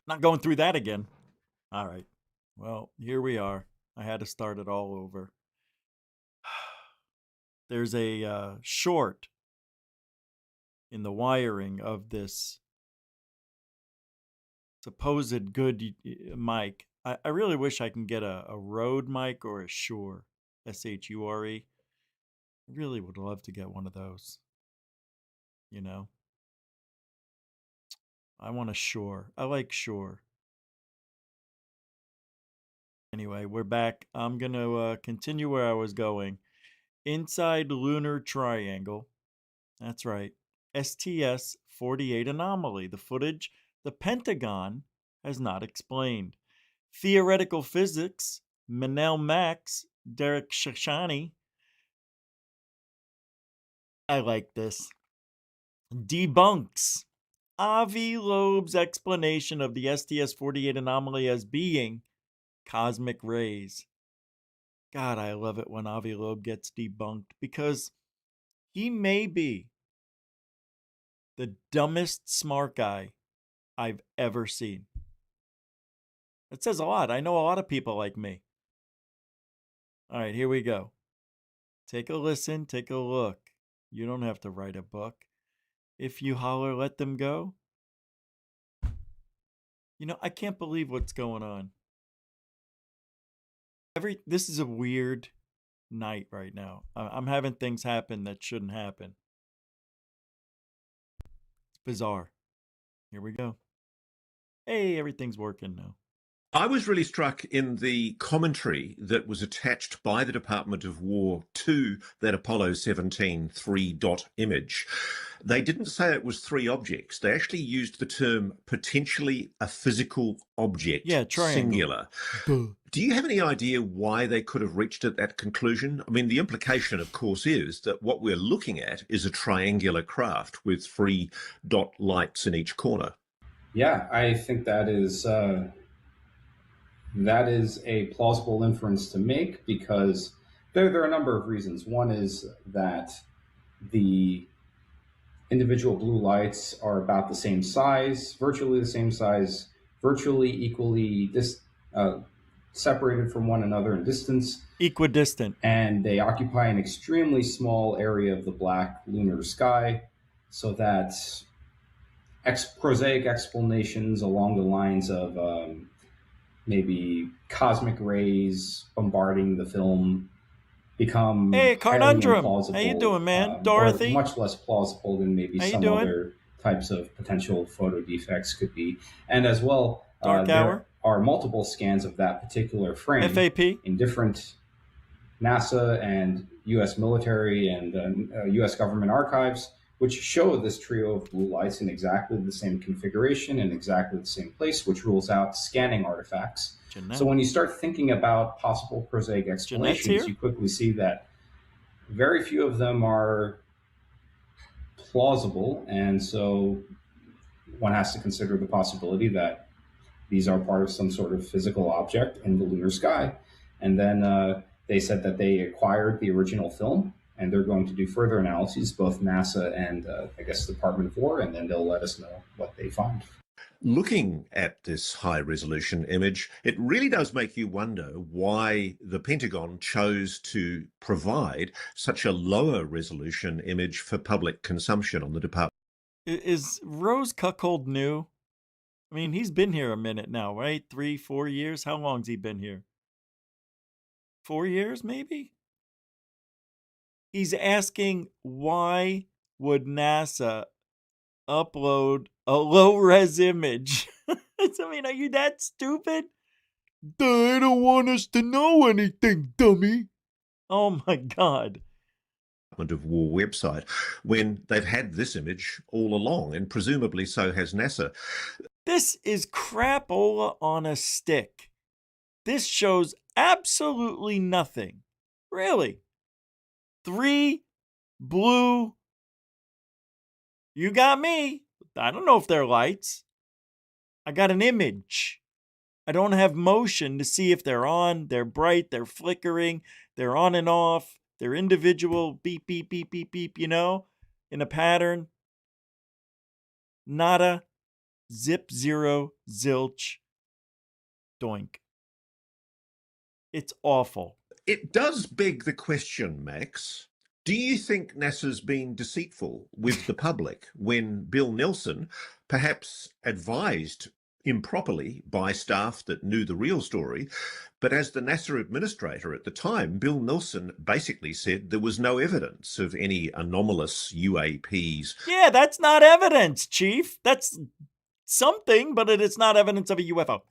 Not going through that again. All right. Well, here we are. I had to start it all over. There's a short in the wiring of this supposed good mic. I really wish I can get a Rode mic or a Shure, Shure. I really would love to get one of those. You know, I want a Shure. I like Shure. Anyway, we're back. I'm going to continue where I was going. Inside Lunar Triangle. That's right. STS 48 anomaly. The footage the Pentagon has not explained. Theoretical physics. Manel Max. Derek Shashani. I like this. Debunks Avi Loeb's explanation of the STS 48 anomaly as being cosmic rays. God, I love it when Avi Loeb gets debunked because he may be the dumbest smart guy I've ever seen. That says a lot. I know a lot of people like me. All right, here we go. Take a listen, take a look. You don't have to write a book. If you holler, let them go. You know, I can't believe what's going on. This is a weird night right now. I'm having things happen that shouldn't happen. It's bizarre. Here we go. Hey, everything's working now. I was really struck in the commentary that was attached by the Department of War to that Apollo 17 3-dot image. They didn't say it was three objects. They actually used the term potentially a physical object, singular. Do you have any idea why they could have reached that conclusion? I mean, the implication, of course, is that what we're looking at is a triangular craft with 3-dot lights in each corner. Yeah, I think that is a plausible inference to make because there are a number of reasons. One is that the individual blue lights are about the same size, virtually the same size, virtually equally separated from one another in distance. Equidistant. And they occupy an extremely small area of the black lunar sky, so that prosaic explanations along the lines of maybe cosmic rays bombarding the film become highly implausible. How you doing, man? Dorothy? Or much less plausible than maybe some other types of potential photo defects could be. And as well, there are multiple scans of that particular frame in different NASA and U.S. military and U.S. government archives, which show this trio of blue lights in exactly the same configuration in exactly the same place, which rules out scanning artifacts. So when you start thinking about possible prosaic explanations, you quickly see that very few of them are plausible. And so one has to consider the possibility that these are part of some sort of physical object in the lunar sky. And then they said that they acquired the original film, and they're going to do further analyses, both NASA and I guess the Department of War, and then they'll let us know what they find. Looking at this high-resolution image, it really does make you wonder why the Pentagon chose to provide such a lower resolution image for public consumption on the department. Is Rose Cuckold new? I mean, he's been here a minute now, right? 3-4 years? How long's he been here? 4 years, maybe? He's asking why would NASA upload a low-res image? I mean, are you that stupid? They don't want us to know anything, dummy. Oh my God. Of War website when they've had this image all along, and presumably so has NASA. This is crapola on a stick. This shows absolutely nothing. Really. 3 blue. You got me. I don't know if they're lights. I got an image. I don't have motion to see if they're on, they're bright, they're flickering, they're on and off. They're individual beep, beep, beep, beep, beep, in a pattern. Nada, zip, zero, zilch, doink. It's awful. It does beg the question, Max. Do you think NASA's been deceitful with the public when Bill Nelson, perhaps advised improperly by staff that knew the real story, but as the NASA administrator at the time, Bill Nelson basically said there was no evidence of any anomalous UAPs? Yeah, that's not evidence, Chief. That's something, but it is not evidence of a UFO.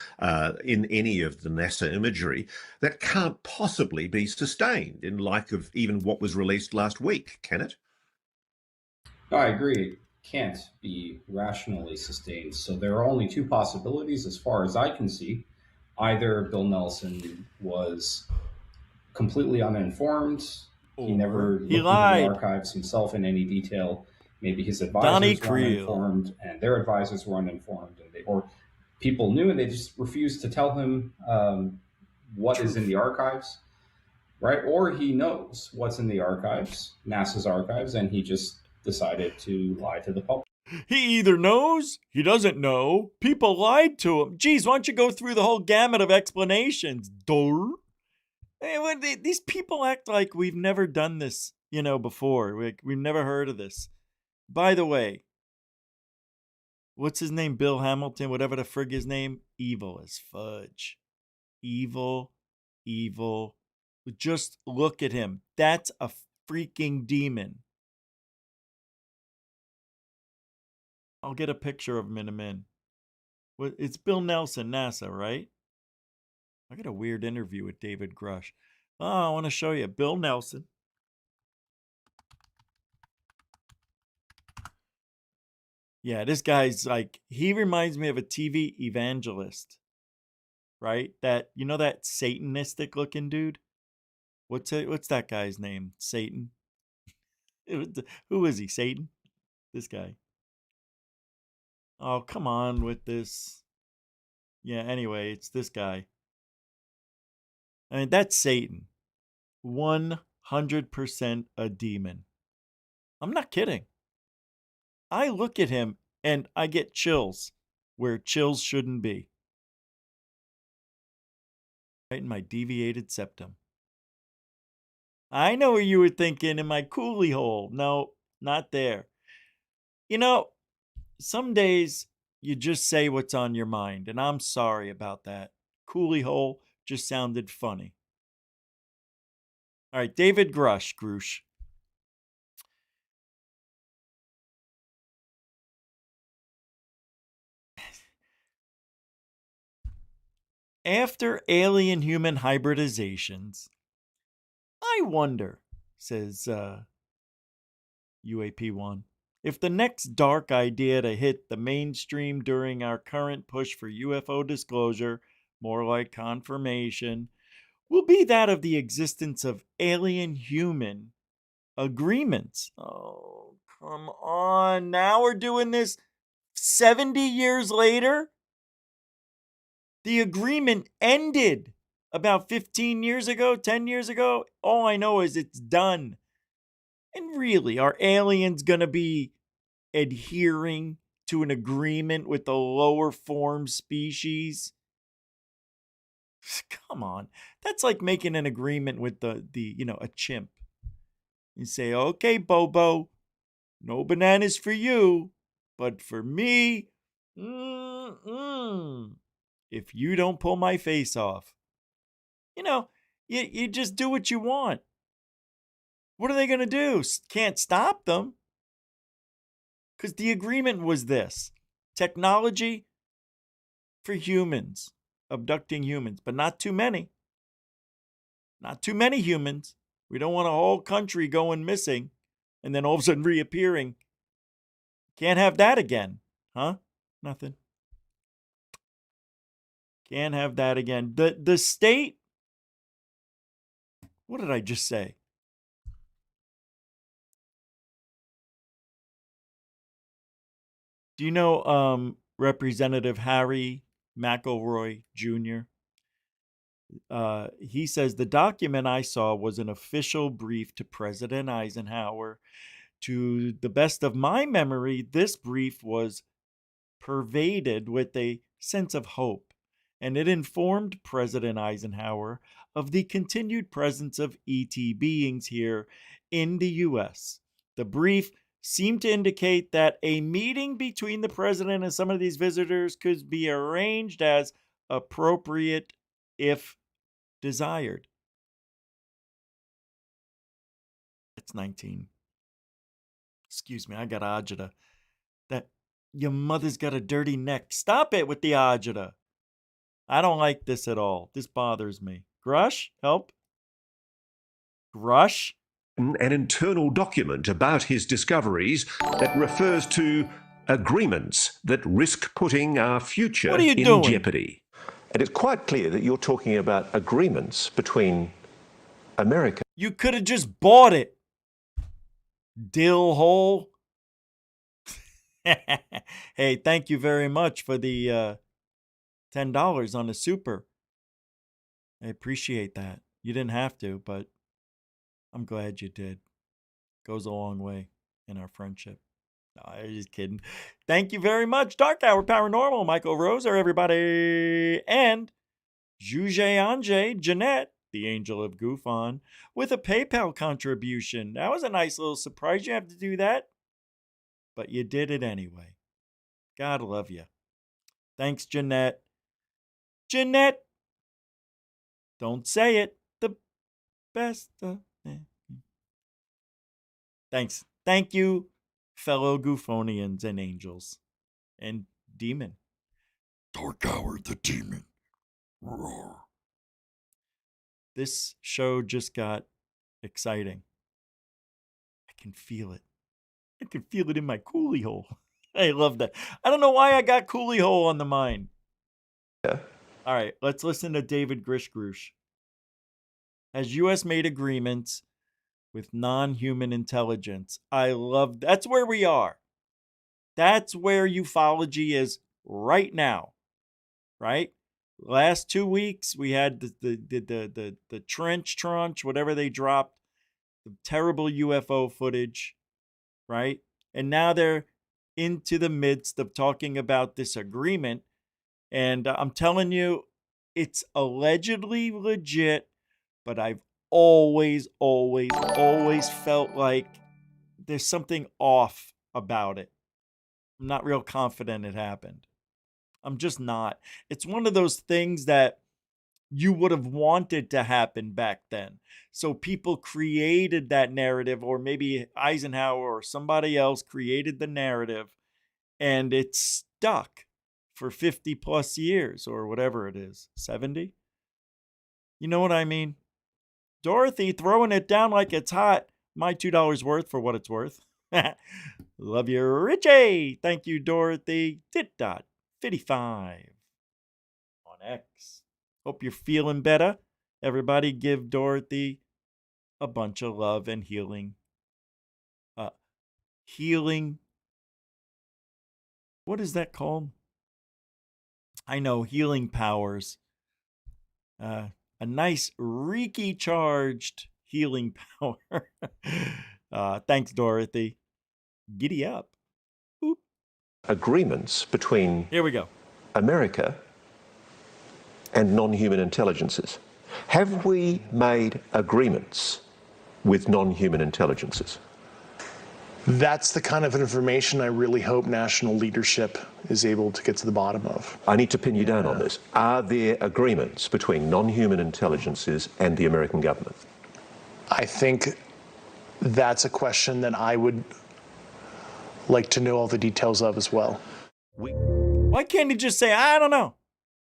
In any of the NASA imagery, that can't possibly be sustained in light of even what was released last week, can it? No, I agree. It can't be rationally sustained. So there are only two possibilities as far as I can see. Either Bill Nelson was completely uninformed, he never looked into the archives himself in any detail. Maybe his advisors were uninformed, and their advisors were uninformed, or people knew and they just refused to tell him what is in the archives, right? Or he knows what's in the archives, NASA's archives, and he just decided to lie to the public. He either knows, he doesn't know, people lied to him. Geez, why don't you go through the whole gamut of explanations, Dur? These people act like we've never done this, before. We've never heard of this. By the way, what's his name? Bill Hamilton, whatever the frig his name. Evil as fudge. Evil. Just look at him. That's a freaking demon. I'll get a picture of him in a minute. It's Bill Nelson, NASA, right? I got a weird interview with David Grush. Oh, I want to show you. Bill Nelson. Yeah, this guy's he reminds me of a TV evangelist, right? That Satanistic looking dude. What's that guy's name? Satan. Who is he? Satan? This guy. Oh, come on with this. Yeah, anyway, it's this guy. I mean, that's Satan. 100% a demon. I'm not kidding. I look at him and I get chills where chills shouldn't be. Right in my deviated septum. I know what you were thinking, in my coolie hole. No, not there. Some days you just say what's on your mind, and I'm sorry about that. Coolie hole just sounded funny. All right, David Grush. After alien-human hybridizations, I wonder, says UAP1, if the next dark idea to hit the mainstream during our current push for UFO disclosure, more like confirmation, will be that of the existence of alien-human agreements. Oh, come on. Now we're doing this 70 years later? The agreement ended about 15 years ago, 10 years ago. All I know is it's done. And really, are aliens going to be adhering to an agreement with the lower form species? Come on. That's like making an agreement with a chimp. You say, okay, Bobo, no bananas for you, but for me, if you don't pull my face off. You just do what you want. What are they going to do? Can't stop them. Because the agreement was this: technology for humans, abducting humans, but not too many. Not too many humans. We don't want a whole country going missing and then all of a sudden reappearing. Can't have that again. Huh? Nothing. Can't have that again. The state. What did I just say? Do you know Representative Harry McElroy Jr.? He says, the document I saw was an official brief to President Eisenhower. To the best of my memory, this brief was pervaded with a sense of hope, and it informed President Eisenhower of the continued presence of ET beings here in the U.S. The brief seemed to indicate that a meeting between the president and some of these visitors could be arranged as appropriate if desired. It's 19. Excuse me, I got agita. That your mother's got a dirty neck. Stop it with the agita. I don't like this at all. This bothers me. Grush, help. Grush? An internal document about his discoveries that refers to agreements that risk putting our future in jeopardy. And it's quite clear that you're talking about agreements between America. You could have just bought it. Dill hole. Hey, thank you very much for the $10 on the super. I appreciate that. You didn't have to, but I'm glad you did. Goes a long way in our friendship. No, I'm just kidding. Thank you very much, Dark Hour Paranormal, Michael Roser, everybody, and Juge Anje, Jeanette, the Angel of Goofon, with a PayPal contribution. That was a nice little surprise. You have to do that, but you did it anyway. God love you. Thanks, Jeanette. Jeanette, don't say it. The best of me. Thanks. Thank you, fellow Goofonians and angels. And demon. Dark Hour the demon. Roar. This show just got exciting. I can feel it. I can feel it in my coolie hole. I love that. I don't know why I got coolie hole on the mind. Yeah. All right, let's listen to David Grishgrush. Has U.S. made agreements with non-human intelligence? I love that's where we are. That's where ufology is right now. Right? Last 2 weeks we had the trench, whatever they dropped, the terrible UFO footage, right? And now they're into the midst of talking about this agreement. And I'm telling you, it's allegedly legit, but I've always felt like there's something off about it. I'm not real confident it happened. I'm just not. It's one of those things that you would have wanted to happen back then. So people created that narrative, or maybe Eisenhower or somebody else created the narrative, and it's stuck for 50 plus years or whatever it is. 70? You know what I mean? Dorothy throwing it down like it's hot. My $2 worth for what it's worth. Love you, Richie. Thank you, Dorothy. Tit.55 on X. Hope you're feeling better. Everybody give Dorothy a bunch of love and healing. Healing. What is that called? I know, healing powers. A nice Reiki charged healing power. Thanks, Dorothy. Giddy up. Oop. Agreements between Here we go. America and non-human intelligences. Have we made agreements with non-human intelligences? That's the kind of information I really hope national leadership is able to get to the bottom of. I need to pin you down on this. Are there agreements between non-human intelligences and the American government? I think that's a question that I would like to know all the details of as well. Why can't he just say, I don't know?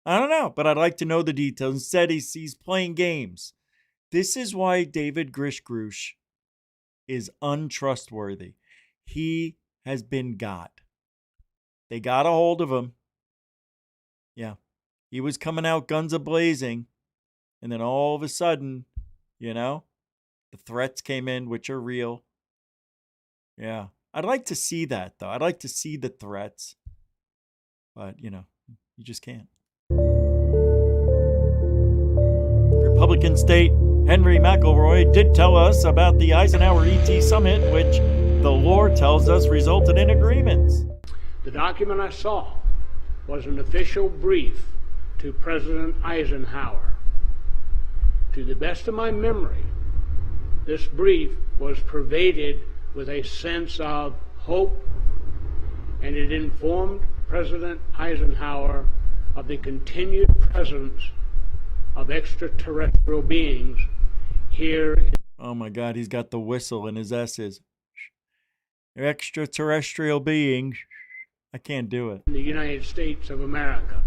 I don't know, but I'd like to know the details. Instead, he's playing games. This is why David Grishgrush is untrustworthy. He has been got. They got a hold of him. Yeah. He was coming out guns a-blazing. And then all of a sudden, the threats came in, which are real. Yeah. I'd like to see that, though. I'd like to see the threats. But, you just can't. Republican state Henry McElroy did tell us about the Eisenhower ET summit, which the lore tells us resulted in agreements. The document I saw was an official brief to President Eisenhower. To the best of my memory, this brief was pervaded with a sense of hope, and it informed President Eisenhower of the continued presence of extraterrestrial beings here. Oh my God, he's got the whistle in his S's. Extraterrestrial beings. I can't do it. In the United States of America.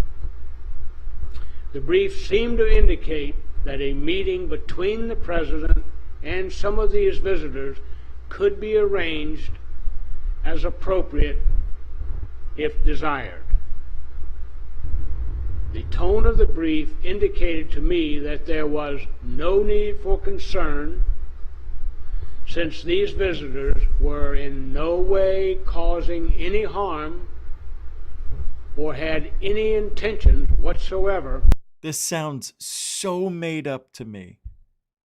The brief seemed to indicate that a meeting between the president and some of these visitors could be arranged as appropriate if desired. The tone of the brief indicated to me that there was no need for concern, since these visitors were in no way causing any harm or had any intention whatsoever. This sounds so made up to me.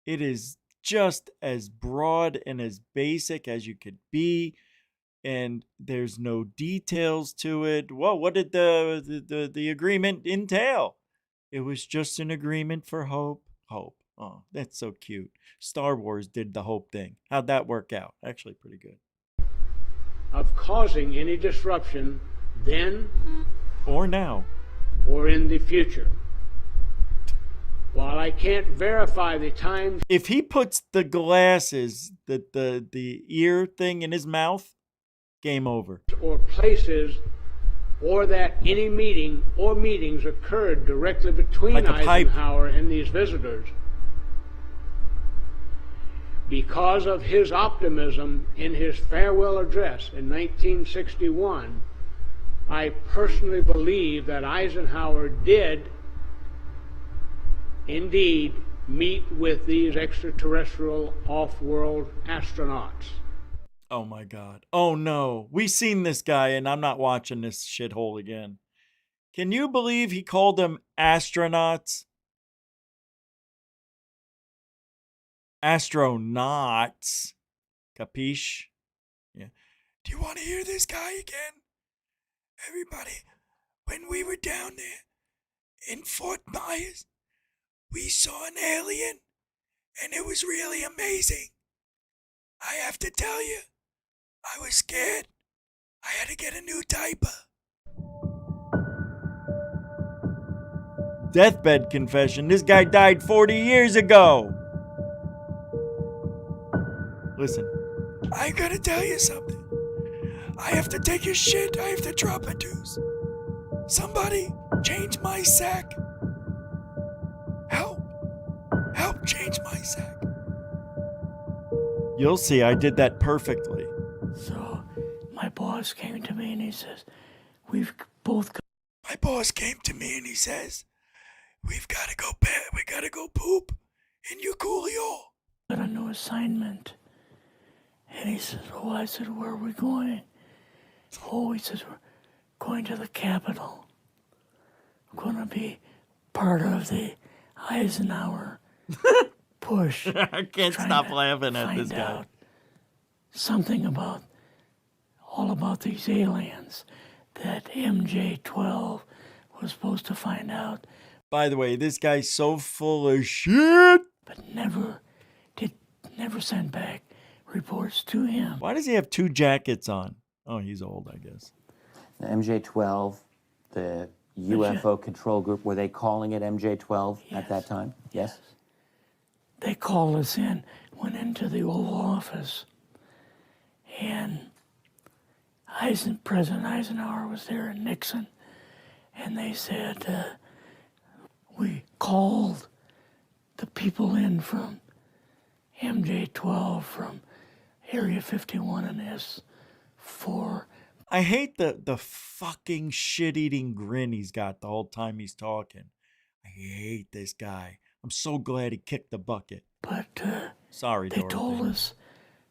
It is just as broad and as basic as you could be, and there's no details to it. Well, what did the agreement entail? It was just an agreement for hope. Hope. Oh, that's so cute. Star Wars did the hope thing. How'd that work out? Actually, pretty good. Of causing any disruption then or now or in the future. While I can't verify the times, if he puts the glasses, the ear thing in his mouth, game over. Or places, or that any meeting or meetings occurred directly between like Eisenhower and these visitors. Because of his optimism in his farewell address in 1961, I personally believe that Eisenhower did indeed meet with these extraterrestrial off-world astronauts. Oh my God. Oh no. We've seen this guy and I'm not watching this shithole again. Can you believe he called them astronauts? Astronauts. Capiche? Yeah. Do you want to hear this guy again? Everybody, when we were down there in Fort Myers, we saw an alien and it was really amazing. I have to tell you, I was scared. I had to get a new diaper. Deathbed confession. This guy died 40 years ago. Listen, I gotta tell you something. I have to take a shit. I have to drop a deuce. Somebody change my sack. Help. Help change my sack. You'll see, I did that perfectly. So, my boss came to me and he says, My boss came to me and he says, we've got to go bed. We got to go poop in Ukulele. got a new assignment. And he says, oh, I said, where are we going? Oh, he says, we're going to the Capitol. We're going to be part of the Eisenhower push. I can't stop laughing at this guy. Something about, all about these aliens that MJ-12 was supposed to find out. By the way, this guy's so full of shit. But never sent back reports to him. Why does he have two jackets on? Oh, he's old, I guess. The MJ-12, the UFO control group, were they calling it MJ-12 at that time? Yes. They called us in, went into the Oval Office, and President Eisenhower was there and Nixon, and they said, we called the people in from MJ-12 from Area 51 and S4. I hate the fucking shit-eating grin he's got the whole time he's talking. I hate this guy. I'm so glad he kicked the bucket. But sorry, they told us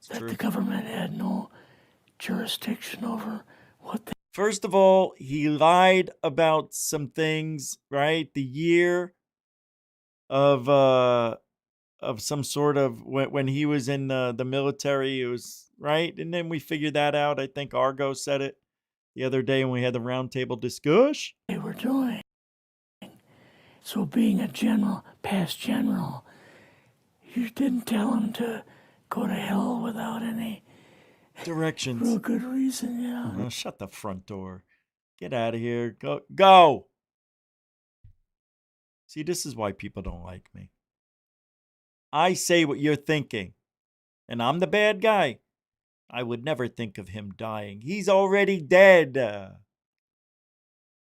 that the government had no jurisdiction over what they... First of all, he lied about some things, right? The year of some sort of when he was in the military. It was right, and then we figured that out. I think Argo said it the other day when we had the roundtable discussion. They were doing. So being a general, past general, you didn't tell him to go to hell without any directions. Real good reason, yeah. Oh, shut the front door. Get out of here. Go. See, this is why people don't like me. I say what you're thinking, and I'm the bad guy. I would never think of him dying. He's already dead.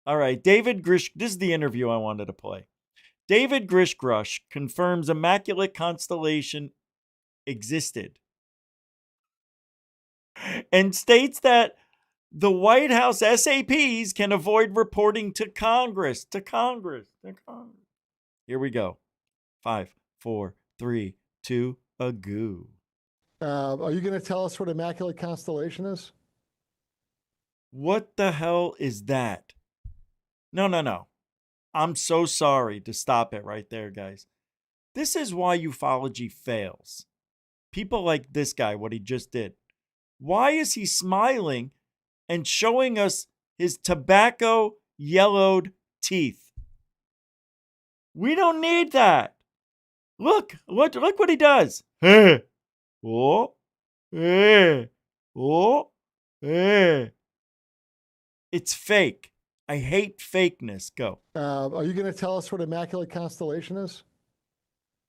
All right, David Grish. This is the interview I wanted to play. David Grishgrush confirms Immaculate Constellation existed and states that the White House SAPs can avoid reporting to Congress. Here we go. 5, 4, 3, 2, a goo. Are you going to tell us what Immaculate Constellation is? What the hell is that? No. I'm so sorry to stop it right there, guys. This is why ufology fails. People like this guy, what he just did. Why is he smiling and showing us his tobacco yellowed teeth? We don't need that. Look what he does. Oh, it's fake. I hate fakeness. Go. Are you going to tell us what Immaculate Constellation is?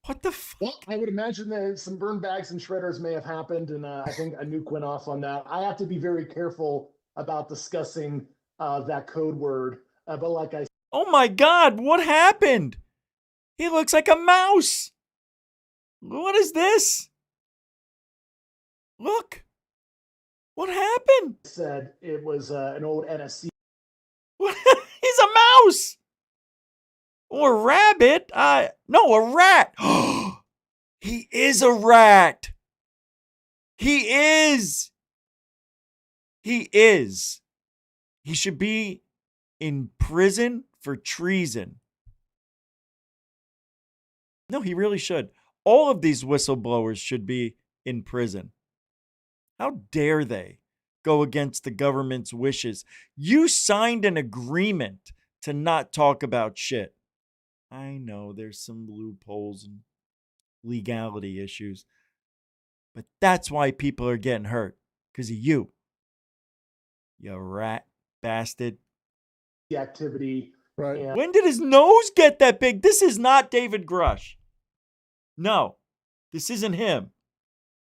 What the fuck? Well, I would imagine that some burn bags and shredders may have happened, and I think a nuke went off on that. I have to be very careful about discussing that code word. But like I Oh my God, what happened? He looks like a mouse. What is this? Look. What happened? said, it was an old NFC. He's a mouse. Or a rabbit. No, a rat. He is a rat. He is. He should be in prison for treason. No, he really should. All of these whistleblowers should be in prison. How dare they go against the government's wishes? You signed an agreement to not talk about shit. I know there's some loopholes and legality issues, but that's why people are getting hurt, because of you. You rat bastard. The activity. Right. And when did his nose get that big? This is not David Grush. No, this isn't him.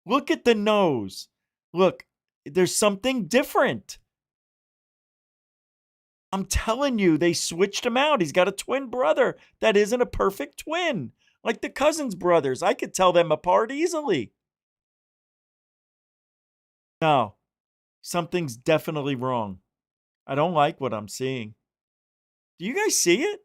Look at the nose. Look, there's something different. I'm telling you, they switched him out. He's got a twin brother that isn't a perfect twin. Like the Cousins brothers. I could tell them apart easily. No, something's definitely wrong. I don't like what I'm seeing. Do you guys see it?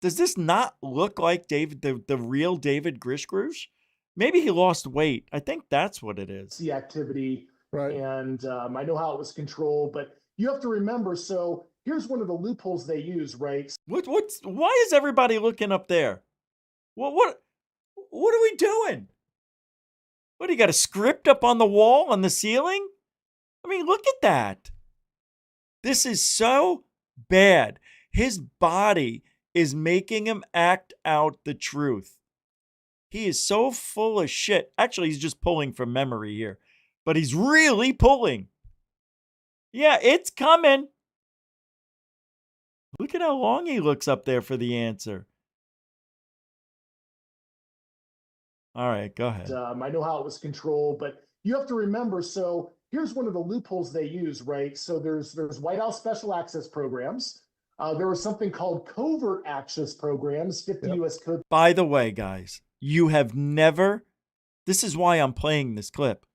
Does this not look like David, the real David Grishgrush? Maybe he lost weight. I think that's what it is. the activity. Right. And I know how it was controlled, but you have to remember, so here's one of the loopholes they use, right? Why is everybody looking up there? What are we doing? What, do you got a script up on the wall, on the ceiling? I mean, look at that. This is so bad. His body is making him act out the truth. He is so full of shit. Actually, he's just pulling from memory here. But he's really pulling. Yeah, it's coming. Look at how long he looks up there for the answer. All right, go ahead. I know how it was controlled, but you have to remember, so here's one of the loopholes they use, right? So there's White House special access programs. There was something called covert access programs, 50 U.S. code. By the way, guys, you have never, this is why I'm playing this clip.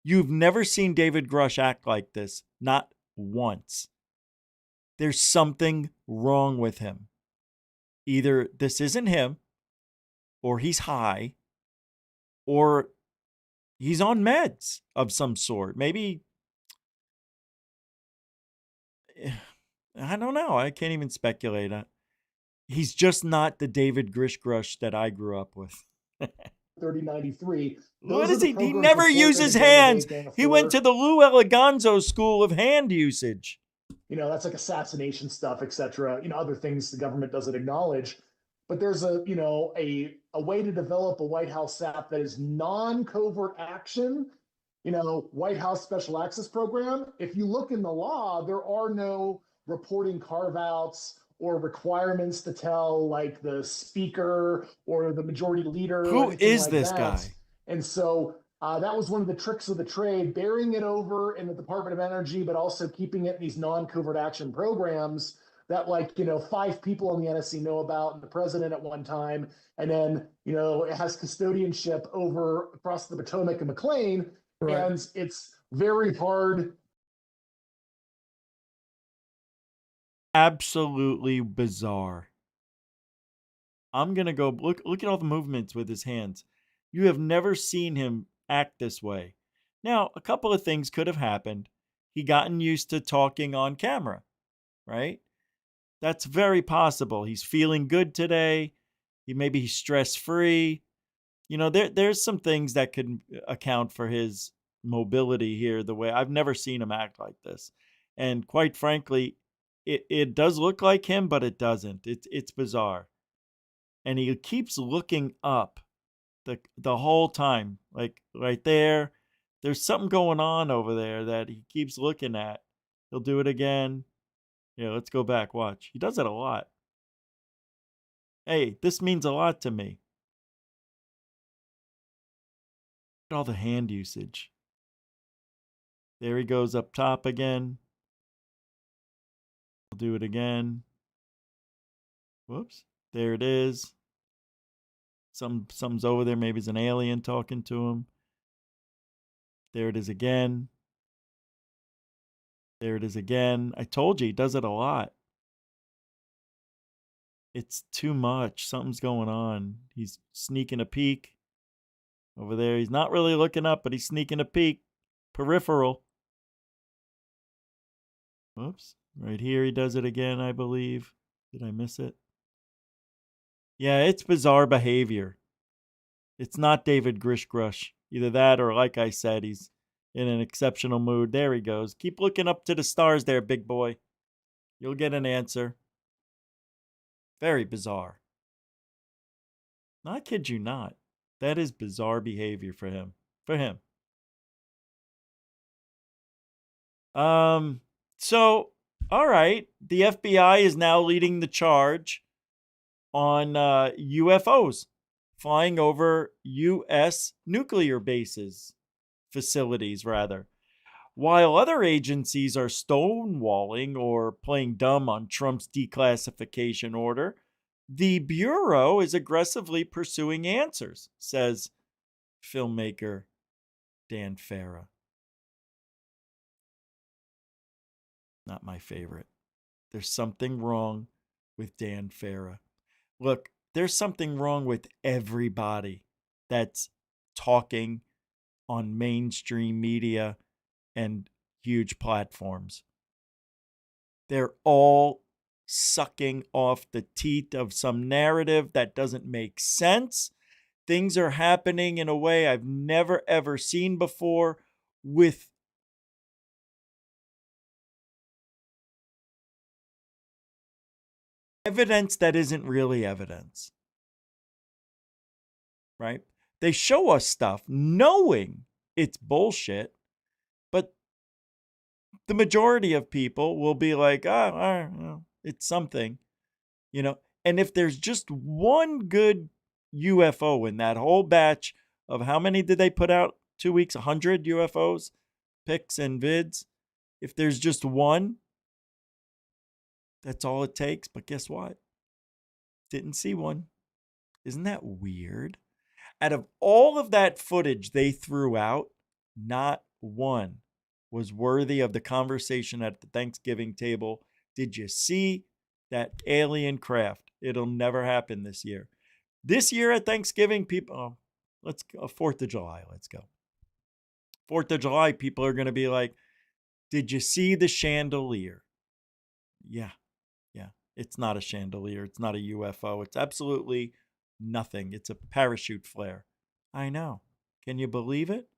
You've never seen David Grush act like this, not once. There's something wrong with him. Either this isn't him, or he's high, or he's on meds of some sort. Maybe, I don't know. I can't even speculate. He's just not the David Grishgrush that I grew up with. 3093. What is he? He never uses hands. He went to the Lou Eleganzo school of hand usage. That's like assassination stuff, etc. Other things the government doesn't acknowledge. But there's a way to develop a White House app that is non-covert action. White House Special Access Program. If you look in the law, there are no reporting carve-outs or requirements to tell like the speaker or the majority leader. Who is this guy? And so that was one of the tricks of the trade, burying it over in the Department of Energy, but also keeping it in these non-covert action programs that 5 people in the NSC know about, and the president at one time. And then, it has custodianship over across the Potomac and McLean. Right. And it's very hard. Absolutely bizarre. I'm going to go look at all the movements with his hands. You have never seen him act this way. Now, a couple of things could have happened. He gotten used to talking on camera, right? That's very possible. He's feeling good today. Maybe he's stress-free. There's some things that could account for his mobility here. The way I've never seen him act like this. And quite frankly, it does look like him, but it doesn't. It's bizarre. And he keeps looking up the whole time, like right there. There's something going on over there that he keeps looking at. He'll do it again. Yeah, let's go back. Watch. He does it a lot. Hey, this means a lot to me. Look at all the hand usage. There he goes up top again. I'll do it again. Whoops. There it is. Something's over there. Maybe it's an alien talking to him. There it is again. There it is again. I told you, he does it a lot. It's too much. Something's going on. He's sneaking a peek. Over there, he's not really looking up, but he's sneaking a peek. Peripheral. Whoops. Right here, he does it again, I believe. Did I miss it? Yeah, it's bizarre behavior. It's not David Grishgrush. Either that or, like I said, he's in an exceptional mood. There he goes. Keep looking up to the stars there, big boy. You'll get an answer. Very bizarre. No, I kid you not. That is bizarre behavior for him. So, all right. The FBI is now leading the charge on UFOs flying over U.S. nuclear facilities, rather. While other agencies are stonewalling or playing dumb on Trump's declassification order, the Bureau is aggressively pursuing answers, says filmmaker Dan Farah. Not my favorite. There's something wrong with Dan Farah. Look, there's something wrong with everybody that's talking on mainstream media and huge platforms. They're all sucking off the teat of some narrative that doesn't make sense. Things are happening in a way I've never ever seen before with evidence that isn't really evidence. Right? They show us stuff knowing it's bullshit, but the majority of people will be like, it's something, and if there's just one good UFO in that whole batch of how many did they put out 2 weeks, 100 UFOs, pics and vids, if there's just one, that's all it takes. But guess what? Didn't see one. Isn't that weird? Out of all of that footage they threw out, not one was worthy of the conversation at the Thanksgiving table. Did you see that alien craft? It'll never happen this year. This year at Thanksgiving, people, let's go, 4th of July, let's go. 4th of July, people are going to be like, did you see the chandelier? Yeah. It's not a chandelier. It's not a UFO. It's absolutely nothing. It's a parachute flare. I know. Can you believe it?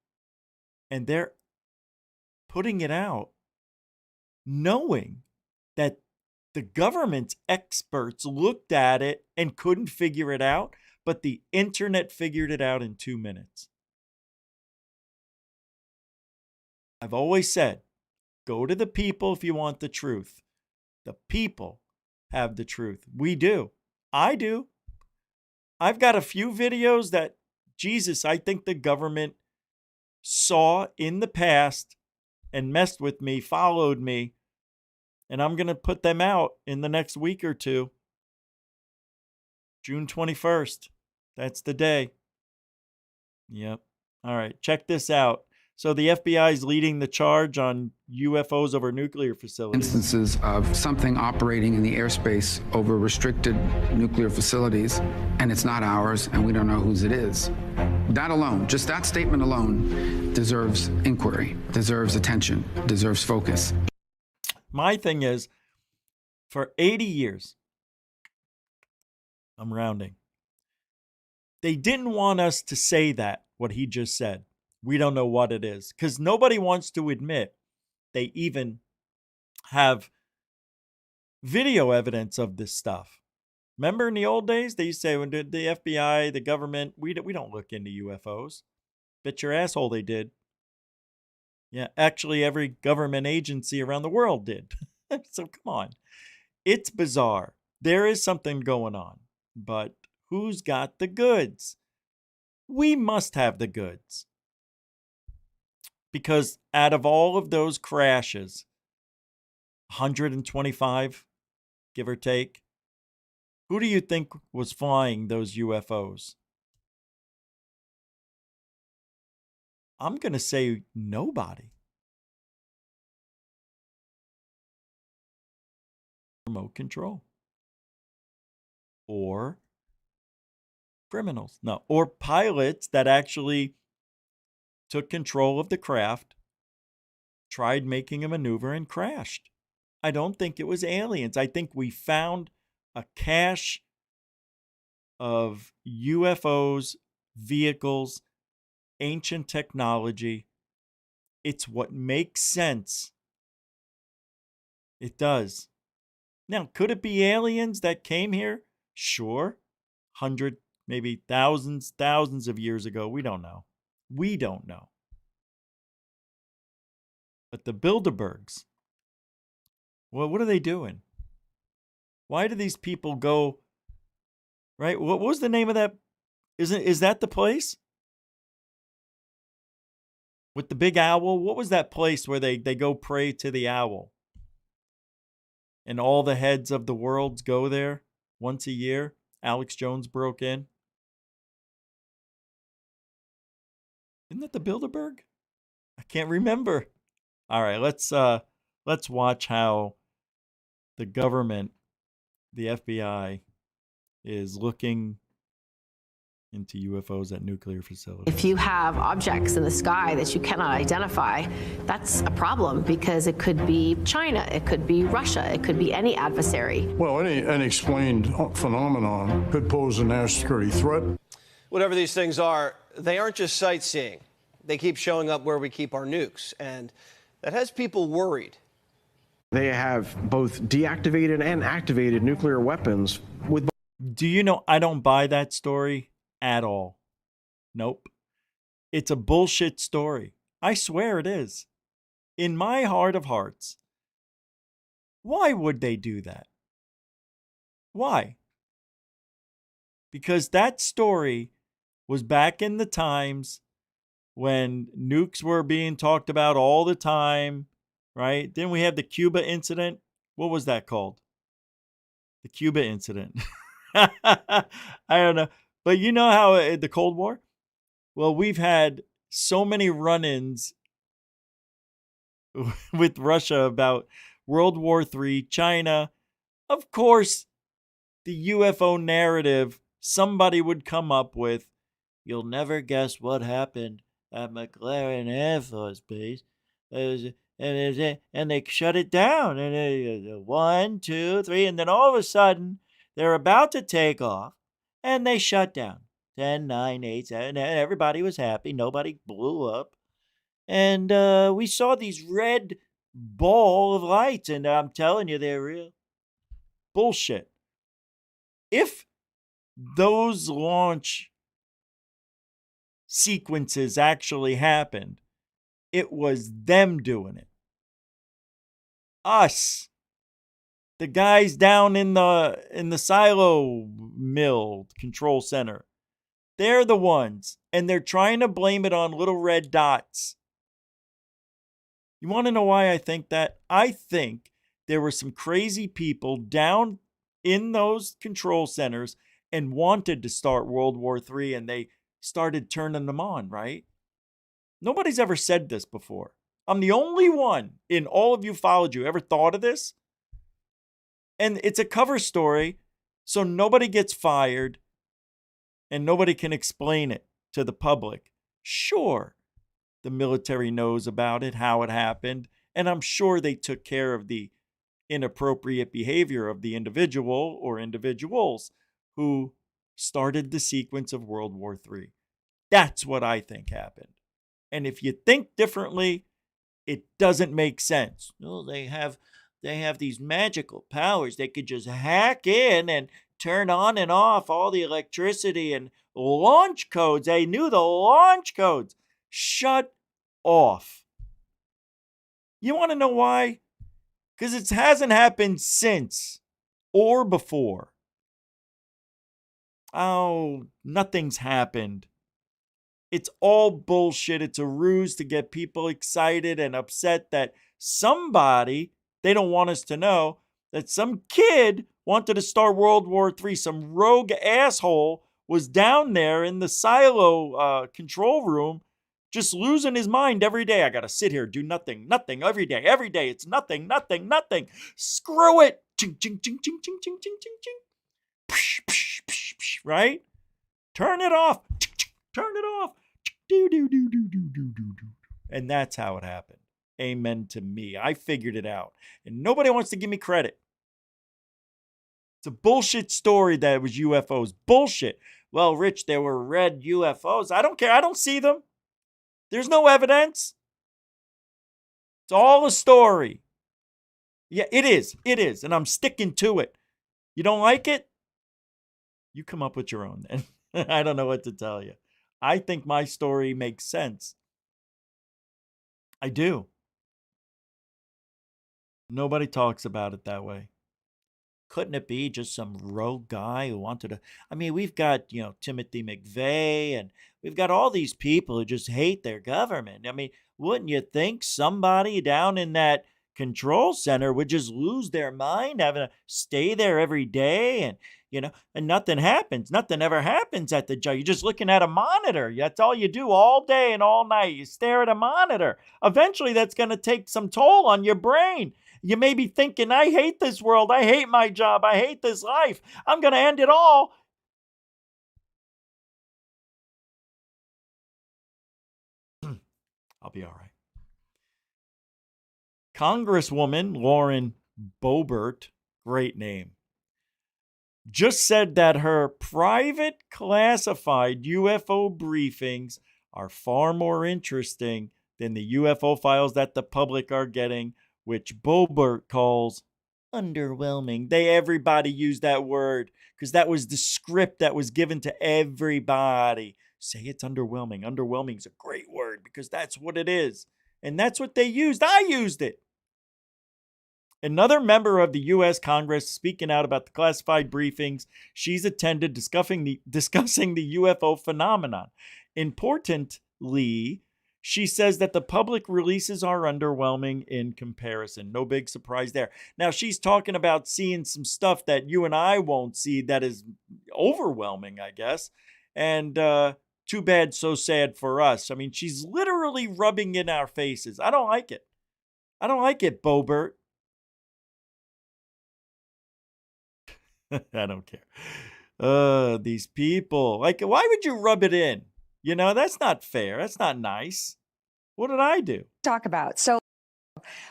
And they're putting it out knowing that the government's experts looked at it and couldn't figure it out, but the internet figured it out in 2 minutes. I've always said, go to the people if you want the truth. The people have the truth. We do. I do. I've got a few videos that, Jesus, I think the government saw in the past and messed with me, followed me, and I'm going to put them out in the next week or two. June 21st. That's the day. Yep. All right. Check this out. So the FBI is leading the charge on UFOs over nuclear facilities. Instances of something operating in the airspace over restricted nuclear facilities, and it's not ours, and we don't know whose it is. That alone, just that statement alone, deserves inquiry, deserves attention, deserves focus. My thing is, for 80 years, I'm rounding, they didn't want us to say that, what he just said. We don't know what it is, because nobody wants to admit they even have video evidence of this stuff. Remember in the old days, they used to say, when the FBI, the government, we don't look into UFOs. Bet your asshole they did. Yeah, actually every government agency around the world did. So come on. It's bizarre. There is something going on. But who's got the goods? We must have the goods. Because out of all of those crashes, 125, give or take, who do you think was flying those UFOs? I'm going to say nobody. Remote control. Or criminals. No, or pilots that actually took control of the craft, tried making a maneuver, and crashed. I don't think it was aliens. I think we found a cache of UFOs, vehicles, ancient technology. It's what makes sense. It does. Now, could it be aliens that came here? Sure. 100, maybe thousands of years ago. We don't know. We don't know. But the Bilderbergs, well, what are they doing? Why do these people go, right? What was the name of that? Is that the place? With the big owl? What was that place where they go pray to the owl? And all the heads of the worlds go there once a year? Alex Jones broke in. Isn't that the Bilderberg? I can't remember. All right, let's watch how the government, the FBI, is looking into UFOs at nuclear facilities. If you have objects in the sky that you cannot identify, that's a problem because it could be China, it could be Russia, it could be any adversary. Well, any unexplained phenomenon could pose a national security threat. Whatever these things are, they aren't just sightseeing. They keep showing up where we keep our nukes, and that has people worried. They have both deactivated and activated nuclear weapons with... Do you know, I don't buy that story at all. Nope. It's a bullshit story. I swear it is. In my heart of hearts. Why would they do that? Why? Because that story was back in the times when nukes were being talked about all the time, right? Then we have the Cuba incident. What was that called? The Cuba incident. I don't know. But you know how the Cold War? Well, we've had so many run-ins with Russia about World War III, China. Of course, the UFO narrative somebody would come up with. You'll never guess what happened at McLaren Air Force Base. It and they shut it down. And they, 1, 2, 3, and then all of a sudden they're about to take off, and they shut down. 10, 9, 8, 7, and everybody was happy. Nobody blew up. And we saw these red ball of lights, and I'm telling you, they're real. Bullshit. If those launch sequences actually happened, it was them doing it. Us. The guys down in the silo mill control center. They're the ones, and they're trying to blame it on little red dots. You want to know why I think that? I think there were some crazy people down in those control centers and wanted to start World War III, and they started turning them on, right? Nobody's ever said this before. I'm the only one in all of ufology who ever thought of this. And it's a cover story, so nobody gets fired and nobody can explain it to the public. Sure, the military knows about it, how it happened, and I'm sure they took care of the inappropriate behavior of the individual or individuals who started the sequence of World War III. That's what I think happened. And if you think differently, it doesn't make sense. No, they have these magical powers. They could just hack in and turn on and off all the electricity and launch codes. They knew the launch codes. Shut off. You want to know why? Because it hasn't happened since or before. Oh, nothing's happened. It's all bullshit. It's a ruse to get people excited and upset that somebody, they don't want us to know, that some kid wanted to start World War III. Some rogue asshole was down there in the silo control room just losing his mind every day. I got to sit here, do nothing, every day. Every day it's nothing. Screw it. Ching, ching, ching, ching, ching, ching, ching, ching, ching. Psh, psh, psh, psh, right? Turn it off. Turn it off. And that's how it happened. Amen to me. I figured it out. And nobody wants to give me credit. It's a bullshit story that it was UFOs. Bullshit. Well, Rich, there were red UFOs. I don't care. I don't see them. There's no evidence. It's all a story. Yeah, it is. It is. And I'm sticking to it. You don't like it? You come up with your own then. I don't know what to tell you. I think my story makes sense. I do. Nobody talks about it that way. Couldn't it be just some rogue guy who wanted to? I mean, we've got, Timothy McVeigh, and we've got all these people who just hate their government. I mean, wouldn't you think somebody down in that control center would just lose their mind, having to stay there every day and nothing happens. Nothing ever happens at the job. You're just looking at a monitor. That's all you do all day and all night. You stare at a monitor. Eventually, that's going to take some toll on your brain. You may be thinking, I hate this world. I hate my job. I hate this life. I'm going to end it all. I'll be all right. Congresswoman Lauren Boebert, great name, just said that her private classified UFO briefings are far more interesting than the UFO files that the public are getting, which Boebert calls underwhelming. Everybody used that word because that was the script that was given to everybody. Say it's underwhelming. Underwhelming is a great word because that's what it is. And that's what they used. I used it. Another member of the U.S. Congress speaking out about the classified briefings she's attended discussing the UFO phenomenon. Importantly, she says that the public releases are underwhelming in comparison. No big surprise there. Now, she's talking about seeing some stuff that you and I won't see that is overwhelming, I guess. And too bad, so sad for us. I mean, she's literally rubbing in our faces. I don't like it. I don't like it, Boebert. I don't care. These people. Like, why would you rub it in? That's not fair. That's not nice. What did I do? Talk about. So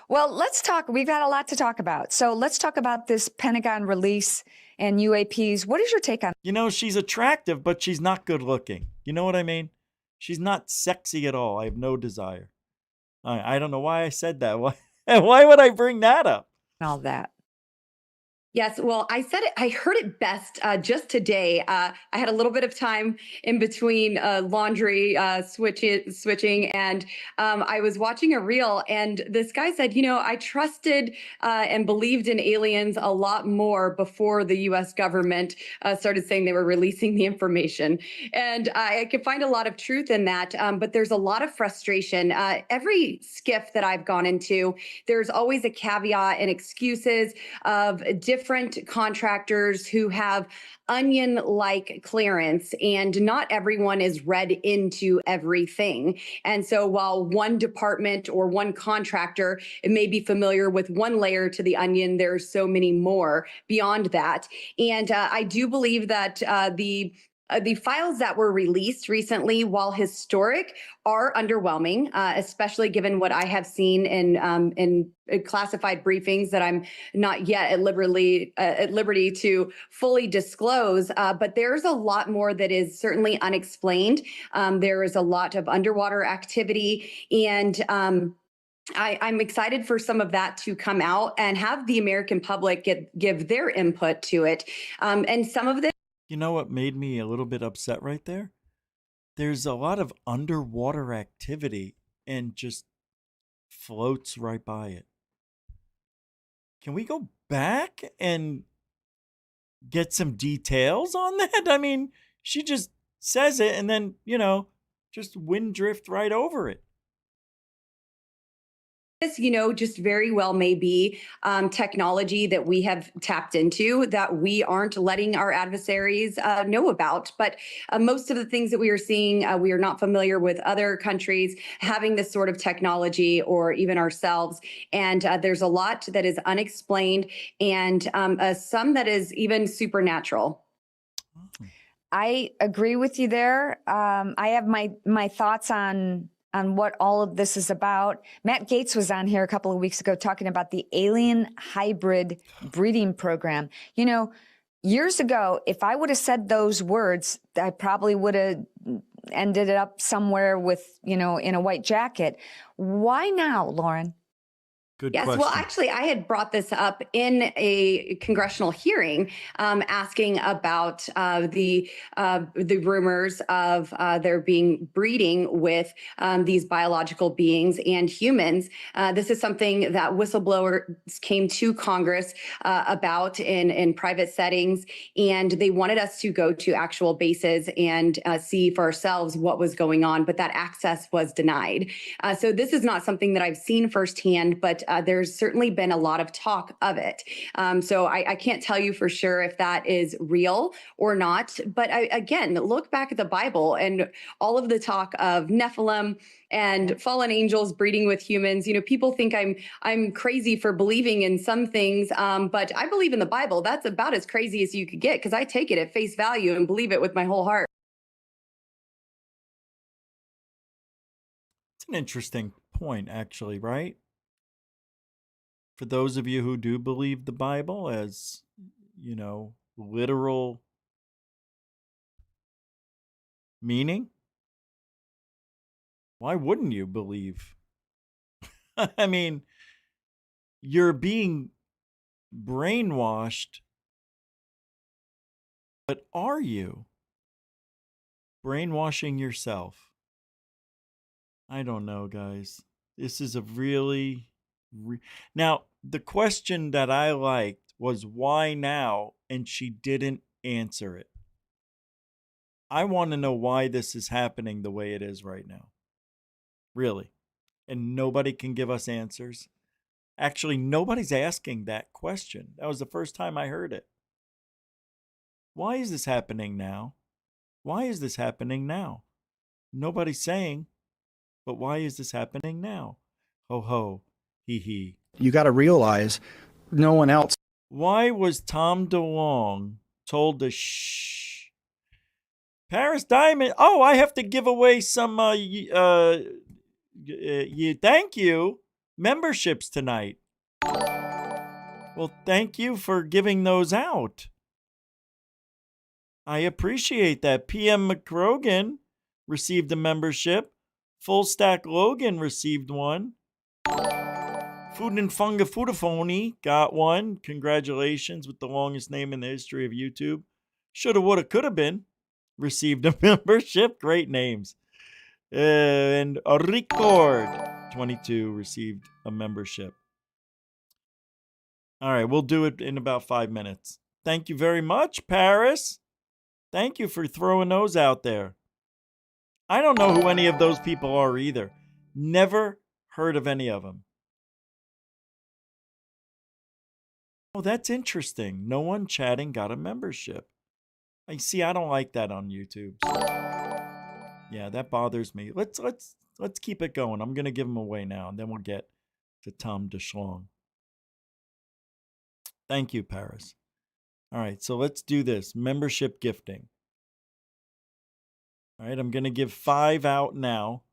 Well, let's talk. We've got a lot to talk about. So let's talk about this Pentagon release and UAPs. What is your take on? You know, she's attractive, but she's not good looking. You know what I mean? She's not sexy at all. I have no desire. I don't know why I said that. Why would I bring that up? All that. Yes, well, I said it. I heard it best just today. I had a little bit of time in between laundry switching, and I was watching a reel. And this guy said, I trusted and believed in aliens a lot more before the U.S. government started saying they were releasing the information. And I could find a lot of truth in that. But there's a lot of frustration. Every skiff that I've gone into, there's always a caveat and excuses of different contractors who have onion-like clearance, and not everyone is read into everything. And so while one department or one contractor may be familiar with one layer to the onion, there's so many more beyond that. And I do believe that the files that were released recently, while historic, are underwhelming, especially given what I have seen in classified briefings that I'm not yet at liberty to fully disclose. But there's a lot more that is certainly unexplained. There is a lot of underwater activity, and I'm excited for some of that to come out and have the American public give their input to it. And some of this. You know what made me a little bit upset right there? There's a lot of underwater activity and just floats right by it. Can we go back and get some details on that? I mean, she just says it and then, just wind drift right over it. This, just very well may be technology that we have tapped into that we aren't letting our adversaries know about. But most of the things that we are seeing, we are not familiar with other countries having this sort of technology, or even ourselves. And there's a lot that is unexplained, and some that is even supernatural. I agree with you there. I have my thoughts on what all of this is about. Matt Gaetz was on here a couple of weeks ago talking about the alien hybrid breeding program. Years ago, if I would have said those words, I probably would have ended up somewhere with, in a white jacket. Why now, Lauren? Good yes, question. well, actually, I had brought this up in a congressional hearing, asking about the rumors of there being breeding with these biological beings and humans. This is something that whistleblowers came to Congress about in private settings, and they wanted us to go to actual bases and see for ourselves what was going on, but that access was denied. So this is not something that I've seen firsthand, but there's certainly been a lot of talk of it. So I can't tell you for sure if that is real or not. But again, look back at the Bible and all of the talk of Nephilim and fallen angels breeding with humans. People think I'm crazy for believing in some things, but I believe in the Bible. That's about as crazy as you could get, because I take it at face value and believe it with my whole heart. It's an interesting point, actually, right? For those of you who do believe the Bible as, literal meaning, why wouldn't you believe? I mean, you're being brainwashed, but are you brainwashing yourself? I don't know, guys. This is a really... Now, the question that I liked was why now, and she didn't answer it. I want to know why this is happening the way it is right now. Really. And nobody can give us answers. Actually, nobody's asking that question. That was the first time I heard it. Why is this happening now? Why is this happening now? Nobody's saying, but why is this happening now? Ho ho, hee hee. You got to realize no one else. Why was Tom DeLonge told to shh? Paris Diamond. Oh, I have to give away some. Thank you. memberships tonight. Well, thank you for giving those out. I appreciate that. PM McCrogan received a membership. Full Stack Logan received one. Food and Funga Foodaphony got one. Congratulations with the longest name in the history of YouTube. Shoulda, woulda, coulda been. Received a membership. Great names. And Record 22 received a membership. All right, we'll do it in about 5 minutes. Thank you very much, Paris. Thank you for throwing those out there. I don't know who any of those people are either. Never heard of any of them. Oh, that's interesting. No one chatting got a membership. I see. I don't like that on YouTube. Yeah, that bothers me. Let's keep it going. I'm gonna give them away now, and then we'll get to Tom DeShlong. Thank you, Paris. All right, so let's do this. Membership gifting. All right, I'm gonna give 5 out now,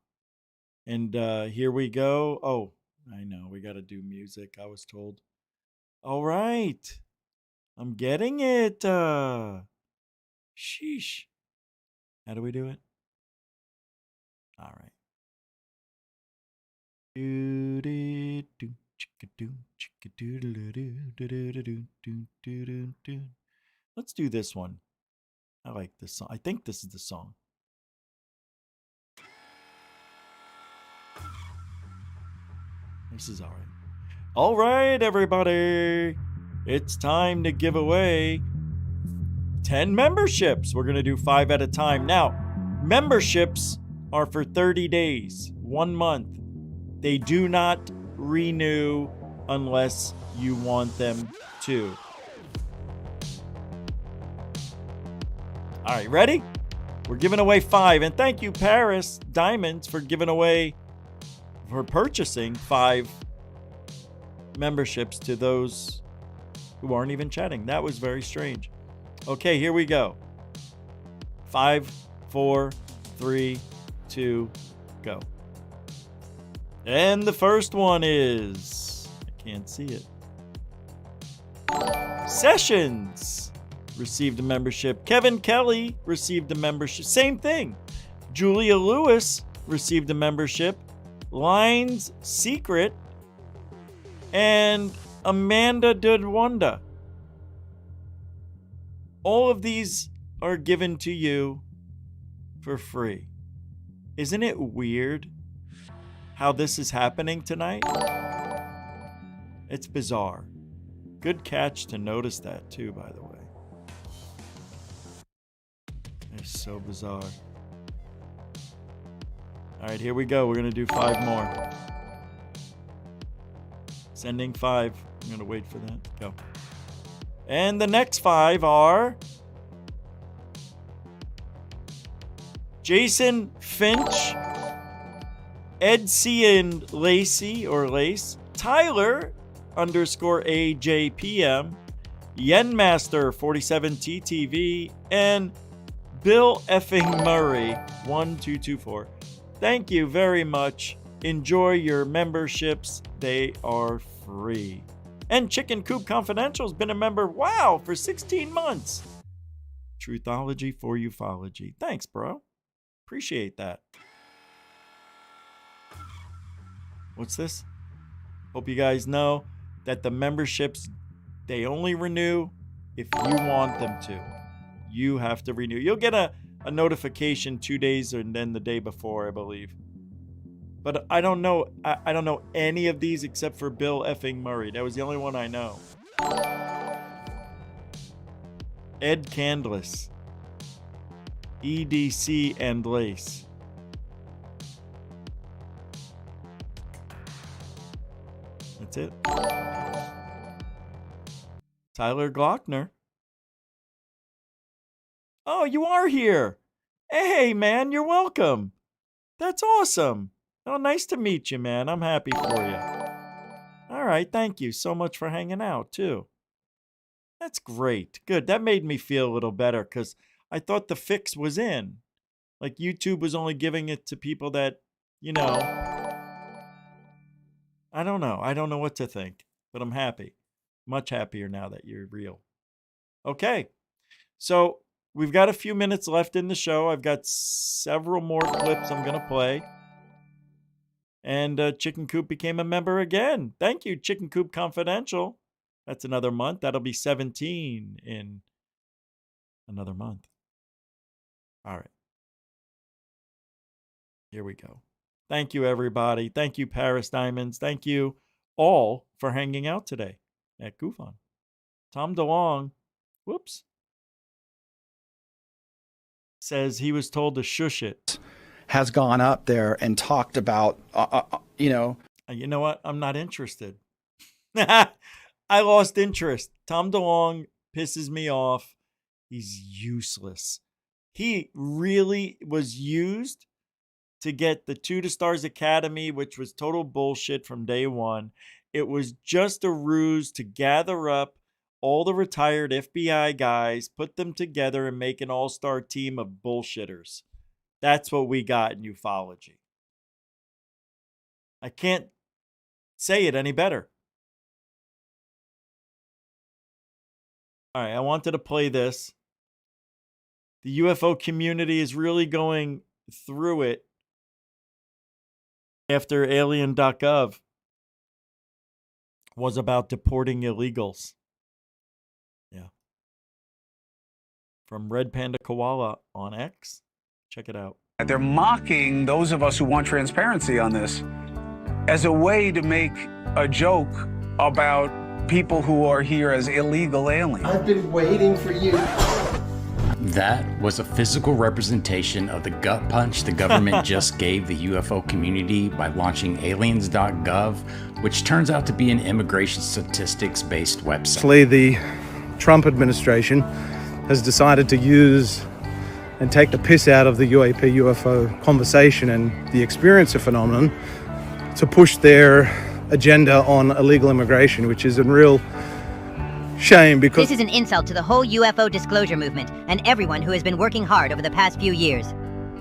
and here we go. Oh, I know we got to do music. I was told. All right, I'm getting it. Sheesh. How do we do it? All right. Let's do this one. I like this song. I think this is the song. This is all right. All right, everybody. It's time to give away 10 memberships. We're going to do 5 at a time. Now, memberships are for 30 days, 1 month. They do not renew unless you want them to. All right, ready? We're giving away 5. And thank you, Paris Diamonds, for purchasing 5 memberships to those who aren't even chatting. That was very strange. Okay, here we go. 5, 4, 3, 2, go. And the first one is, I can't see it. Sessions received a membership. Kevin Kelly received a membership. Same thing. Julia Lewis received a membership. Lines Secret and Amanda Dudwanda. All of these are given to you for free. Isn't it weird how this is happening tonight? It's bizarre. Good catch to notice that too, by the way. It's so bizarre. All right, here we go. We're going to do 5 more. Sending 5. I'm going to wait for that. Go. And the next 5 are Jason Finch, Ed C. and Lacey or Lace, Tyler _AJPM, Yenmaster47TTV, and Bill effing Murray 1224. Thank you very much. Enjoy your memberships. They are free. And Chicken Coop Confidential has been a member, wow, for 16 months. Truthology for ufology. Thanks, bro. Appreciate that. What's this? Hope you guys know that the memberships, they only renew if you want them to. You have to renew. You'll get a notification 2 days and then the day before, I believe. But I don't know. I don't know any of these except for Bill effing Murray. That was the only one I know. Ed Candless, EDC and Lace. That's it. Tyler Glockner. Oh, you are here. Hey, man, you're welcome. That's awesome. Oh, nice to meet you, man. I'm happy for you. All right, thank you so much for hanging out, too. That's great. Good. That made me feel a little better because I thought the fix was in. Like YouTube was only giving it to people that, you know. I don't know. I don't know what to think, but I'm happy. Much happier now that you're real. Okay. So we've got a few minutes left in the show. I've got several more clips I'm going to play. And Chicken Coop became a member again. Thank you, Chicken Coop Confidential. That's another month. That'll be 17 in another month. All right. Here we go. Thank you, everybody. Thank you, Paris Diamonds. Thank you all for hanging out today at GoofOn. Tom DeLong, whoops, says he was told to shush it. Has gone up there and talked about, You know what? I'm not interested. I lost interest. Tom DeLong pisses me off. He's useless. He really was used to get the 2 to Stars Academy, which was total bullshit from day one. It was just a ruse to gather up all the retired FBI guys, put them together, and make an all-star team of bullshitters. That's what we got in ufology. I can't say it any better. All right, I wanted to play this. The UFO community is really going through it after alien.gov was about deporting illegals. Yeah. From Red Panda Koala on X. Check it out. They're mocking those of us who want transparency on this as a way to make a joke about people who are here as illegal aliens. I've been waiting for you. That was a physical representation of the gut punch the government just gave the UFO community by launching aliens.gov, which turns out to be an immigration statistics-based website. The Trump administration has decided to use and take the piss out of the UAP UFO conversation and the experiencer phenomenon to push their agenda on illegal immigration, which is a real shame because this is an insult to the whole UFO disclosure movement and everyone who has been working hard over the past few years.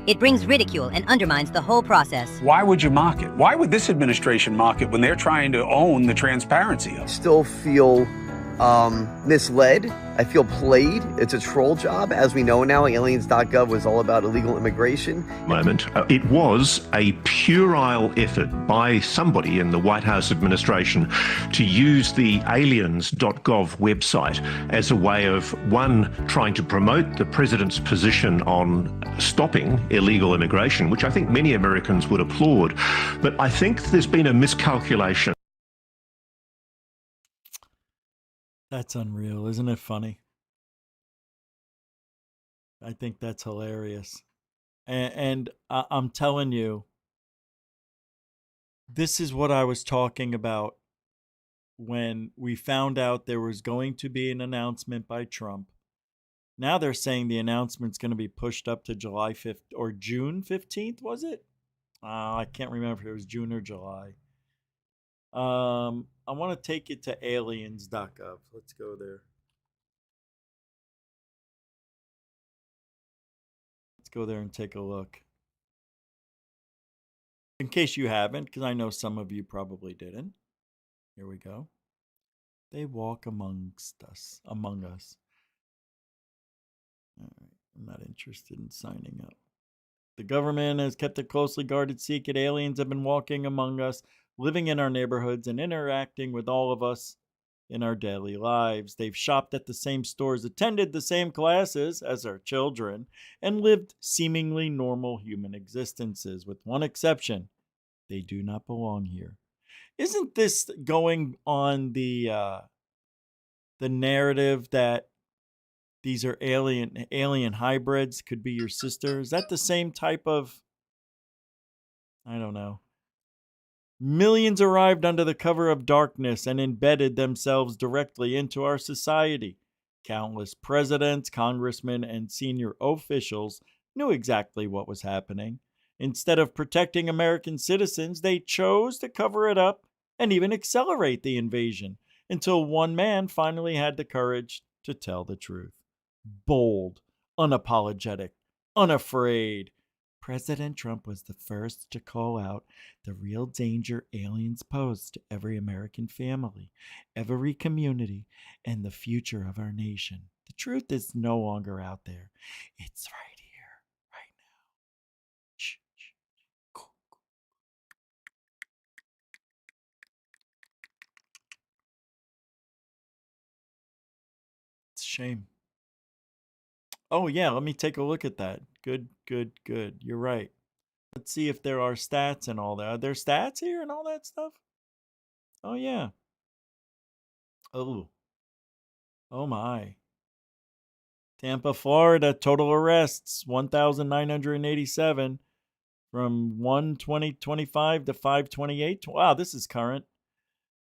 It brings ridicule and undermines the whole process. Why would you mock it? Why would this administration mock it when they're trying to own the transparency of it? Still feel misled. I feel played. It's a troll job. As we know now, aliens.gov was all about illegal immigration. It was a puerile effort by somebody in the White House administration to use the aliens.gov website as a way of, one, trying to promote the president's position on stopping illegal immigration, which I think many Americans would applaud. But I think there's been a miscalculation. That's unreal. Isn't it funny? I think that's hilarious. And I'm telling you, this is what I was talking about when we found out there was going to be an announcement by Trump. Now they're saying the announcement's going to be pushed up to July 5th or June 15th, was it? I can't remember if it was June or July. I want to take it to aliens.gov. Let's go there. Let's go there and take a look. In case you haven't, because I know some of you probably didn't. Here we go. They walk among us. All right. I'm not interested in signing up. The government has kept a closely guarded secret. Aliens have been walking among us, living in our neighborhoods and interacting with all of us in our daily lives. They've shopped at the same stores, attended the same classes as our children, and lived seemingly normal human existences, with one exception. They do not belong here. Isn't this going on the narrative that these are alien hybrids, could be your sister? Is that the same type of, I don't know. Millions arrived under the cover of darkness and embedded themselves directly into our society. Countless presidents, congressmen, and senior officials knew exactly what was happening. Instead of protecting American citizens, they chose to cover it up and even accelerate the invasion until one man finally had the courage to tell the truth. Bold, unapologetic, unafraid. President Trump was the first to call out the real danger aliens pose to every American family, every community, and the future of our nation. The truth is no longer out there. It's right here, right now. Shh, shh. It's a shame. Oh, yeah, let me take a look at that. Good, good, good. You're right. Let's see if there are stats and all that. Are there stats here and all that stuff? Oh, yeah. Oh. Oh, my. Tampa, Florida, total arrests 1,987 from 1/20/25 to 5/28. Wow, this is current.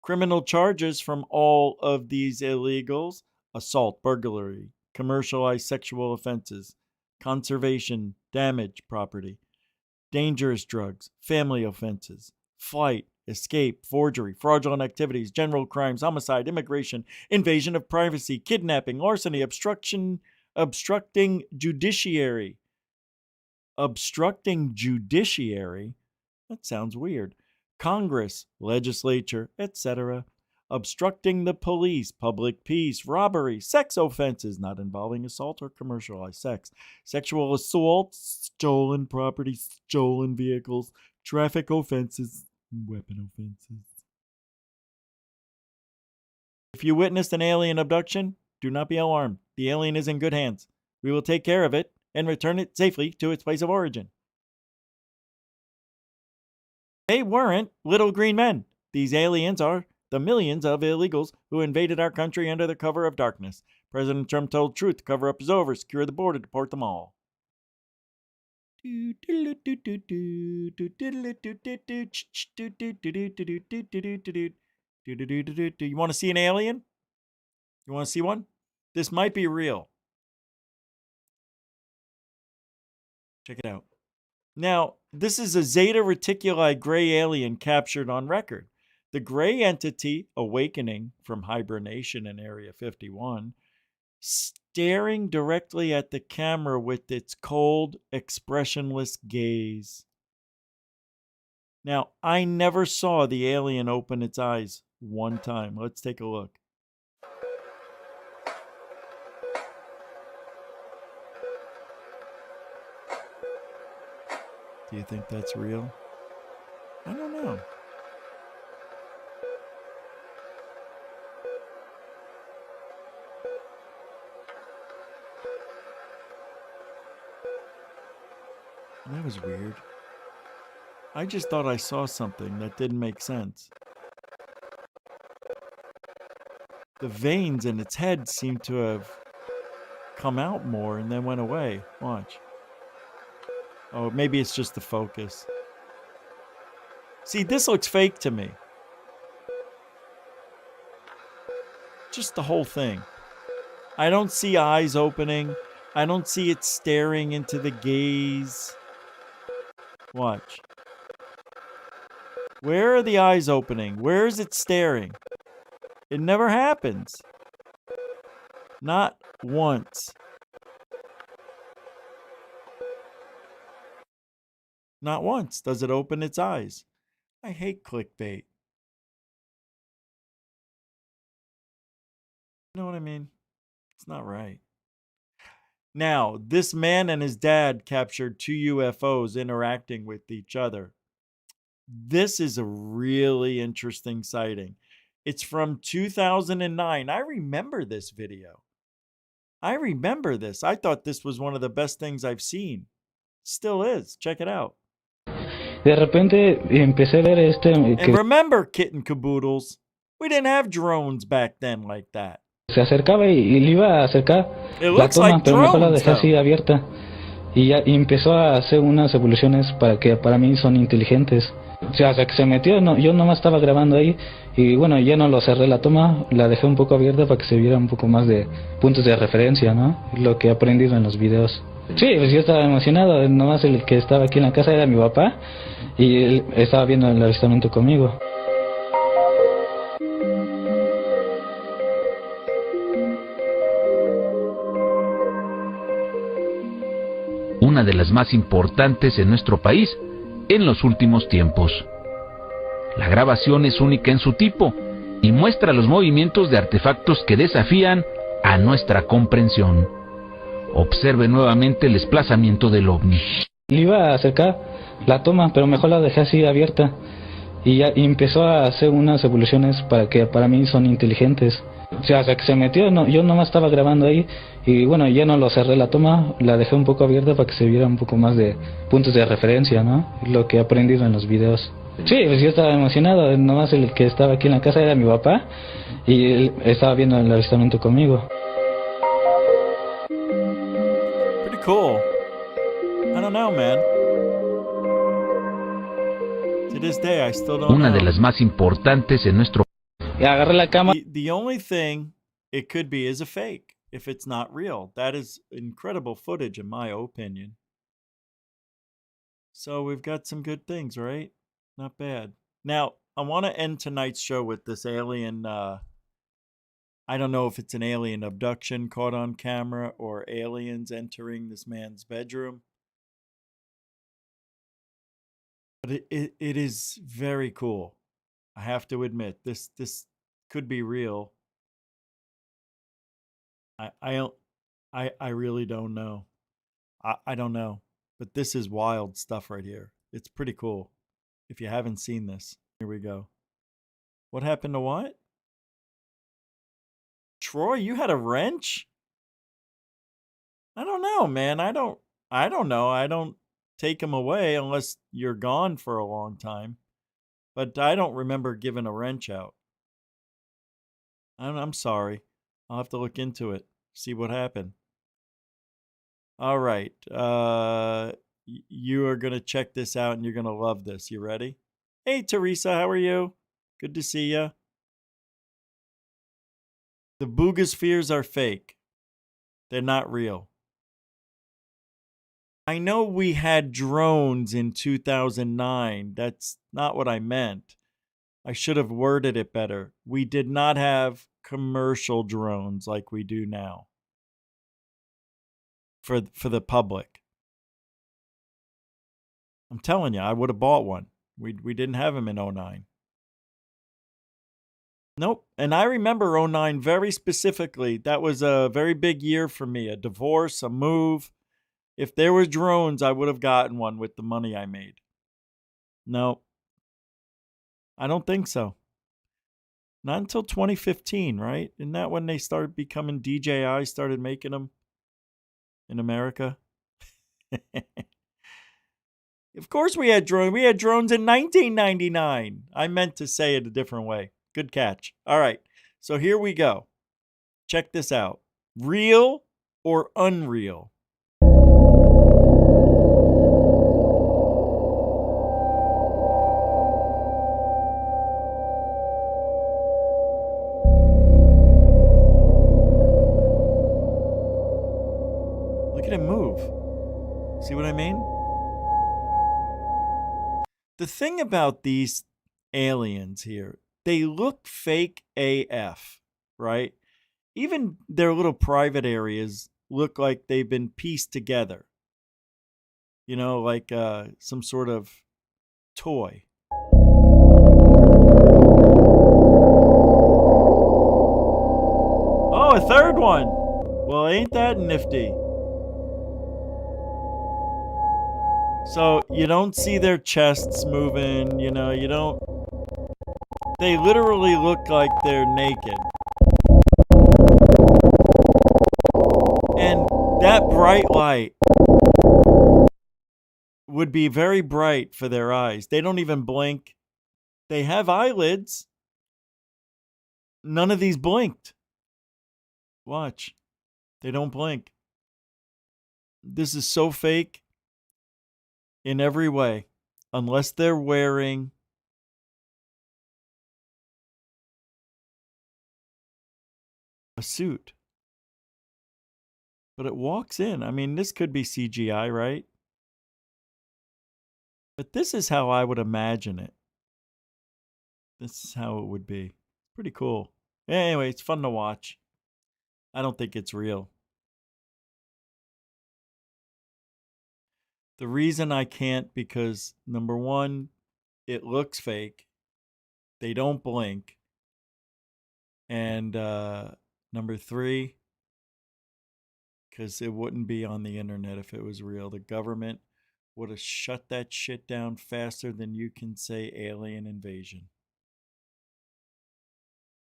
Criminal charges from all of these illegals: assault, burglary, commercialized sexual offenses, conservation, damage property, dangerous drugs, family offenses, flight, escape, forgery, fraudulent activities, general crimes, homicide, immigration, invasion of privacy, kidnapping, larceny, obstructing judiciary. Obstructing judiciary? That sounds weird. Congress, legislature, etc. Obstructing the police, public peace, robbery, sex offenses not involving assault or commercialized sex, sexual assault, stolen property, stolen vehicles, traffic offenses, weapon offenses. If you witnessed an alien abduction, do not be alarmed. The alien is in good hands. We will take care of it and return it safely to its place of origin. They weren't little green men. These aliens are the millions of illegals who invaded our country under the cover of darkness. President Trump told truth, cover up is over, secure the border, deport them all. You want to see an alien? You want to see one? This might be real. Check it out. Now, this is a Zeta Reticuli gray alien captured on record. The gray entity awakening from hibernation in Area 51, staring directly at the camera with its cold, expressionless gaze. Now, I never saw the alien open its eyes one time. Let's take a look. Do you think that's real? I don't know. That was weird. I just thought I saw something that didn't make sense. The veins in its head seemed to have come out more and then went away. Watch. Oh, maybe it's just the focus. See, this looks fake to me. Just the whole thing. I don't see eyes opening. I don't see it staring into the gaze. Watch. Where are the eyes opening? Where is it staring? It never happens. Not once. Not once does it open its eyes. I hate clickbait. You know what I mean? It's not right. Now, this man and his dad captured 2 UFOs interacting with each other. This is a really interesting sighting. It's from 2009. I remember this video. I remember this. I thought this was one of the best things I've seen. Still is. Check it out. De repente empecé a ver And remember, kitten caboodles, we didn't have drones back then like that. Se acercaba y le iba a acercar It la looks toma, like pero mejor la drones, dejé así though. abierta. Y empezó a hacer unas evoluciones que para mí son inteligentes. O sea, hasta que se metió, yo nomás estaba grabando ahí y bueno, ya no lo cerré la toma, la dejé un poco abierta para que se viera un poco más de puntos de referencia, ¿no? Lo que he aprendido en los videos. Sí, pues yo estaba emocionado, nomás el que estaba aquí en la casa era mi papá y él estaba viendo el avistamiento conmigo. Una de las más importantes en nuestro país en los últimos tiempos. La grabación es única en su tipo y muestra los movimientos de artefactos que desafían a nuestra comprensión. Observe nuevamente el desplazamiento del ovni. Le iba a acercar la toma, pero mejor la dejé así abierta. Y empezó a hacer unas evoluciones que para mí son inteligentes. O sea, hasta que se metió, yo nomás estaba grabando ahí y bueno, ya no lo cerré la toma, la dejé un poco abierta para que se viera un poco más de puntos de referencia, ¿no? Lo que he aprendido en los videos. Sí, pues yo estaba emocionado, nomás el que estaba aquí en la casa era mi papá y él estaba viendo el avistamiento conmigo. Pretty cool. I don't know, man. To this day, I still don't Una know. de las más importantes en nuestro... Agarré la cámara. The only thing it could be is a fake if it's not real. That is incredible footage, in my opinion. So we've got some good things, right? Not bad. Now, I want to end tonight's show with this alien. I don't know if it's an alien abduction caught on camera or aliens entering this man's bedroom. But it is very cool. I have to admit, this could be real. I really don't know. I don't know. But this is wild stuff right here. It's pretty cool. If you haven't seen this, here we go. What happened to what? Troy, you had a wrench? I don't know, man. I don't know. I don't take them away unless you're gone for a long time. But I don't remember giving a wrench out. I'm sorry. I'll have to look into it. See what happened. All right. You are going to check this out and you're going to love this. You ready? Hey, Teresa, how are you? Good to see you. The boogospheres are fake. They're not real. I know we had drones in 2009. That's not what I meant. I should have worded it better. We did not have commercial drones like we do now for the public. I'm telling you, I would have bought one. We didn't have them in 09. Nope. And I remember 09 very specifically. That was a very big year for me. A divorce, a move. If there were drones, I would have gotten one with the money I made. No, I don't think so. Not until 2015, right? Isn't that when they started becoming DJI, started making them in America? Of course we had drones. We had drones in 1999. I meant to say it a different way. Good catch. All right. So here we go. Check this out. Real or unreal? Look at him move. See what I mean? The thing about these aliens here, they look fake AF, right? Even their little private areas look like they've been pieced together. You know, like some sort of toy. Oh, a third one. Well, ain't that nifty? So you don't see their chests moving, you know, you don't. They literally look like they're naked. And that bright light would be very bright for their eyes. They don't even blink. They have eyelids. None of these blinked. Watch. They don't blink. This is so fake in every way, unless they're wearing a suit. But it walks in. I mean, this could be CGI, right? But this is how I would imagine it. This is how it would be. Pretty cool. Anyway, it's fun to watch. I don't think it's real. The reason I can't, because number one, it looks fake. They don't blink. And number three, because it wouldn't be on the internet if it was real. The government would have shut that shit down faster than you can say alien invasion.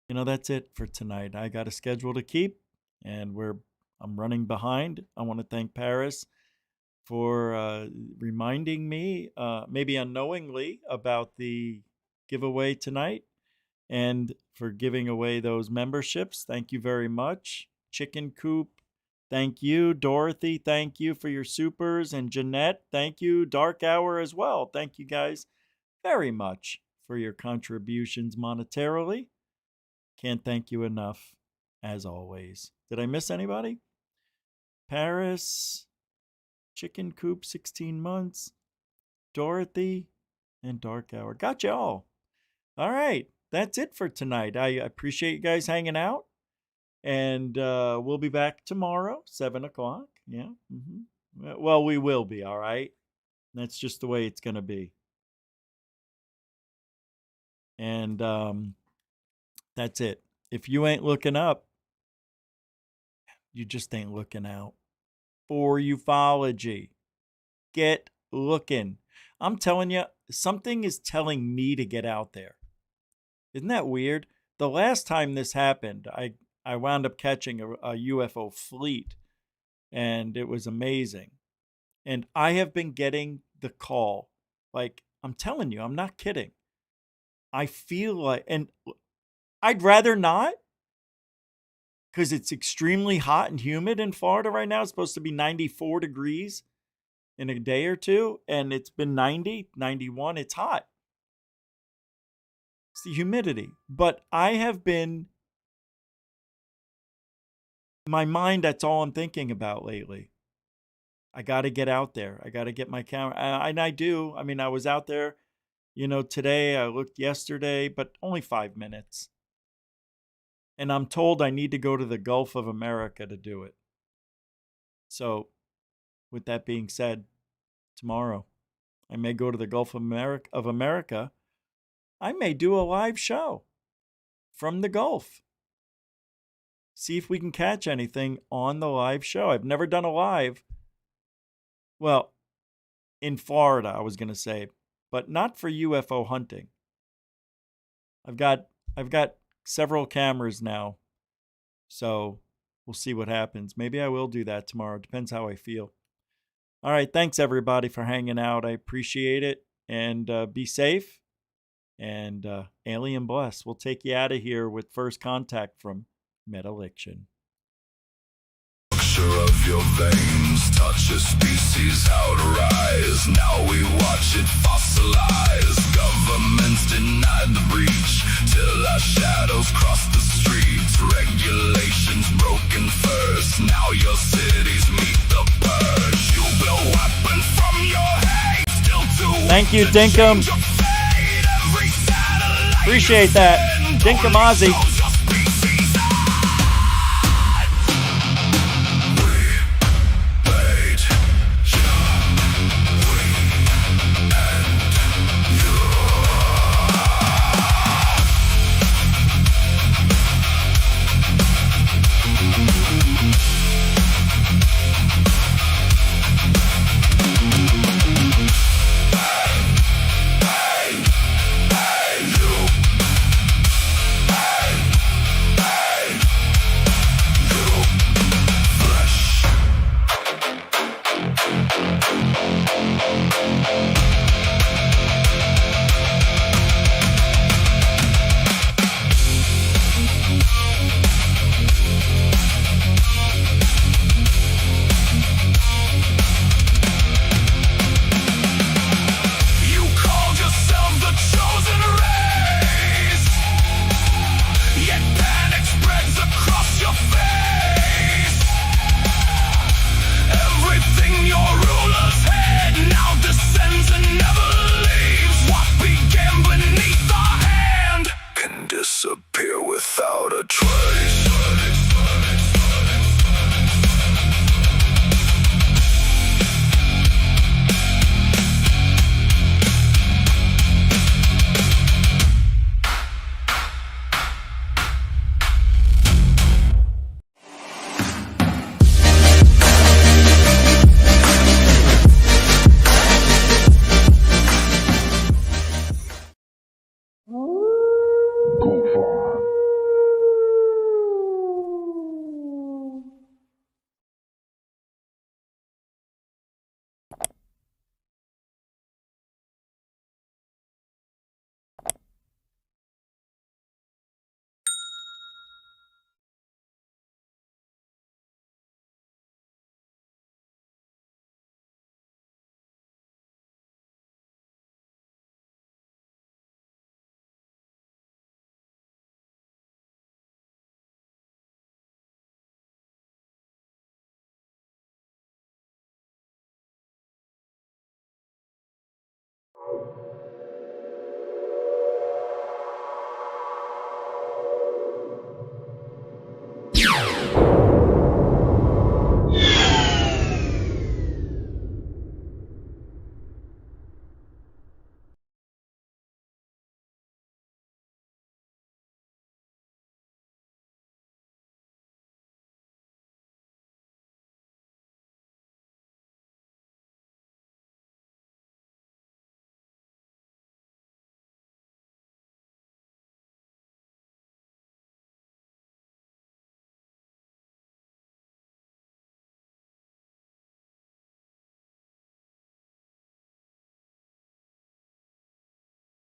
You know, that's it for tonight. I got a schedule to keep, and I'm running behind. I want to thank Paris for reminding me, maybe unknowingly, about the giveaway tonight and for giving away those memberships. Thank you very much. Chicken Coop, thank you. Dorothy, thank you for your supers. And Jeanette, thank you. Dark Hour as well. Thank you guys very much for your contributions monetarily. Can't thank you enough, as always. Did I miss anybody? Paris, Chicken Coop, 16 months, Dorothy, and Dark Hour. Got you all. All right. That's it for tonight. I appreciate you guys hanging out. And we'll be back tomorrow, 7 o'clock. Yeah. Well, we will be, all right? That's just the way it's going to be. And that's it. If you ain't looking up, you just ain't looking out. For ufology. Get looking. I'm telling you, something is telling me to get out there. Isn't that weird? The last time this happened, I wound up catching a UFO fleet, and it was amazing. And I have been getting the call. Like, I'm telling you, I'm not kidding. I feel like, and I'd rather not, because it's extremely hot and humid in Florida right now. It's supposed to be 94 degrees in a day or two, and it's been 90, 91. It's hot. It's the humidity. But I have been, my mind, that's all I'm thinking about lately. I got to get out there. I got to get my camera. And I do. I mean, I was out there, today. I looked yesterday, but only 5 minutes. And I'm told I need to go to the Gulf of America to do it. So, with that being said, tomorrow, I may go to the Gulf of America. I may do a live show from the Gulf. See if we can catch anything on the live show. I've never done a live. Well, in Florida, I was going to say, but not for UFO hunting. I've got several cameras now, so we'll see what happens. Maybe I will do that tomorrow. Depends how I feel. All right, thanks everybody for hanging out. I appreciate it, and be safe. And alien bless. We'll take you out of here with First Contact from Metaliction. Of your veins, touch a species how to rise. Now we watch it fossilize. Governments denied the breach till our shadows cross the streets. Regulations broken first. Now your cities meet the purge. You blow weapon from your hate. Still too. Thank you, Dinkum. Appreciate that, Dinkum Ozzy. Disappear without a trace.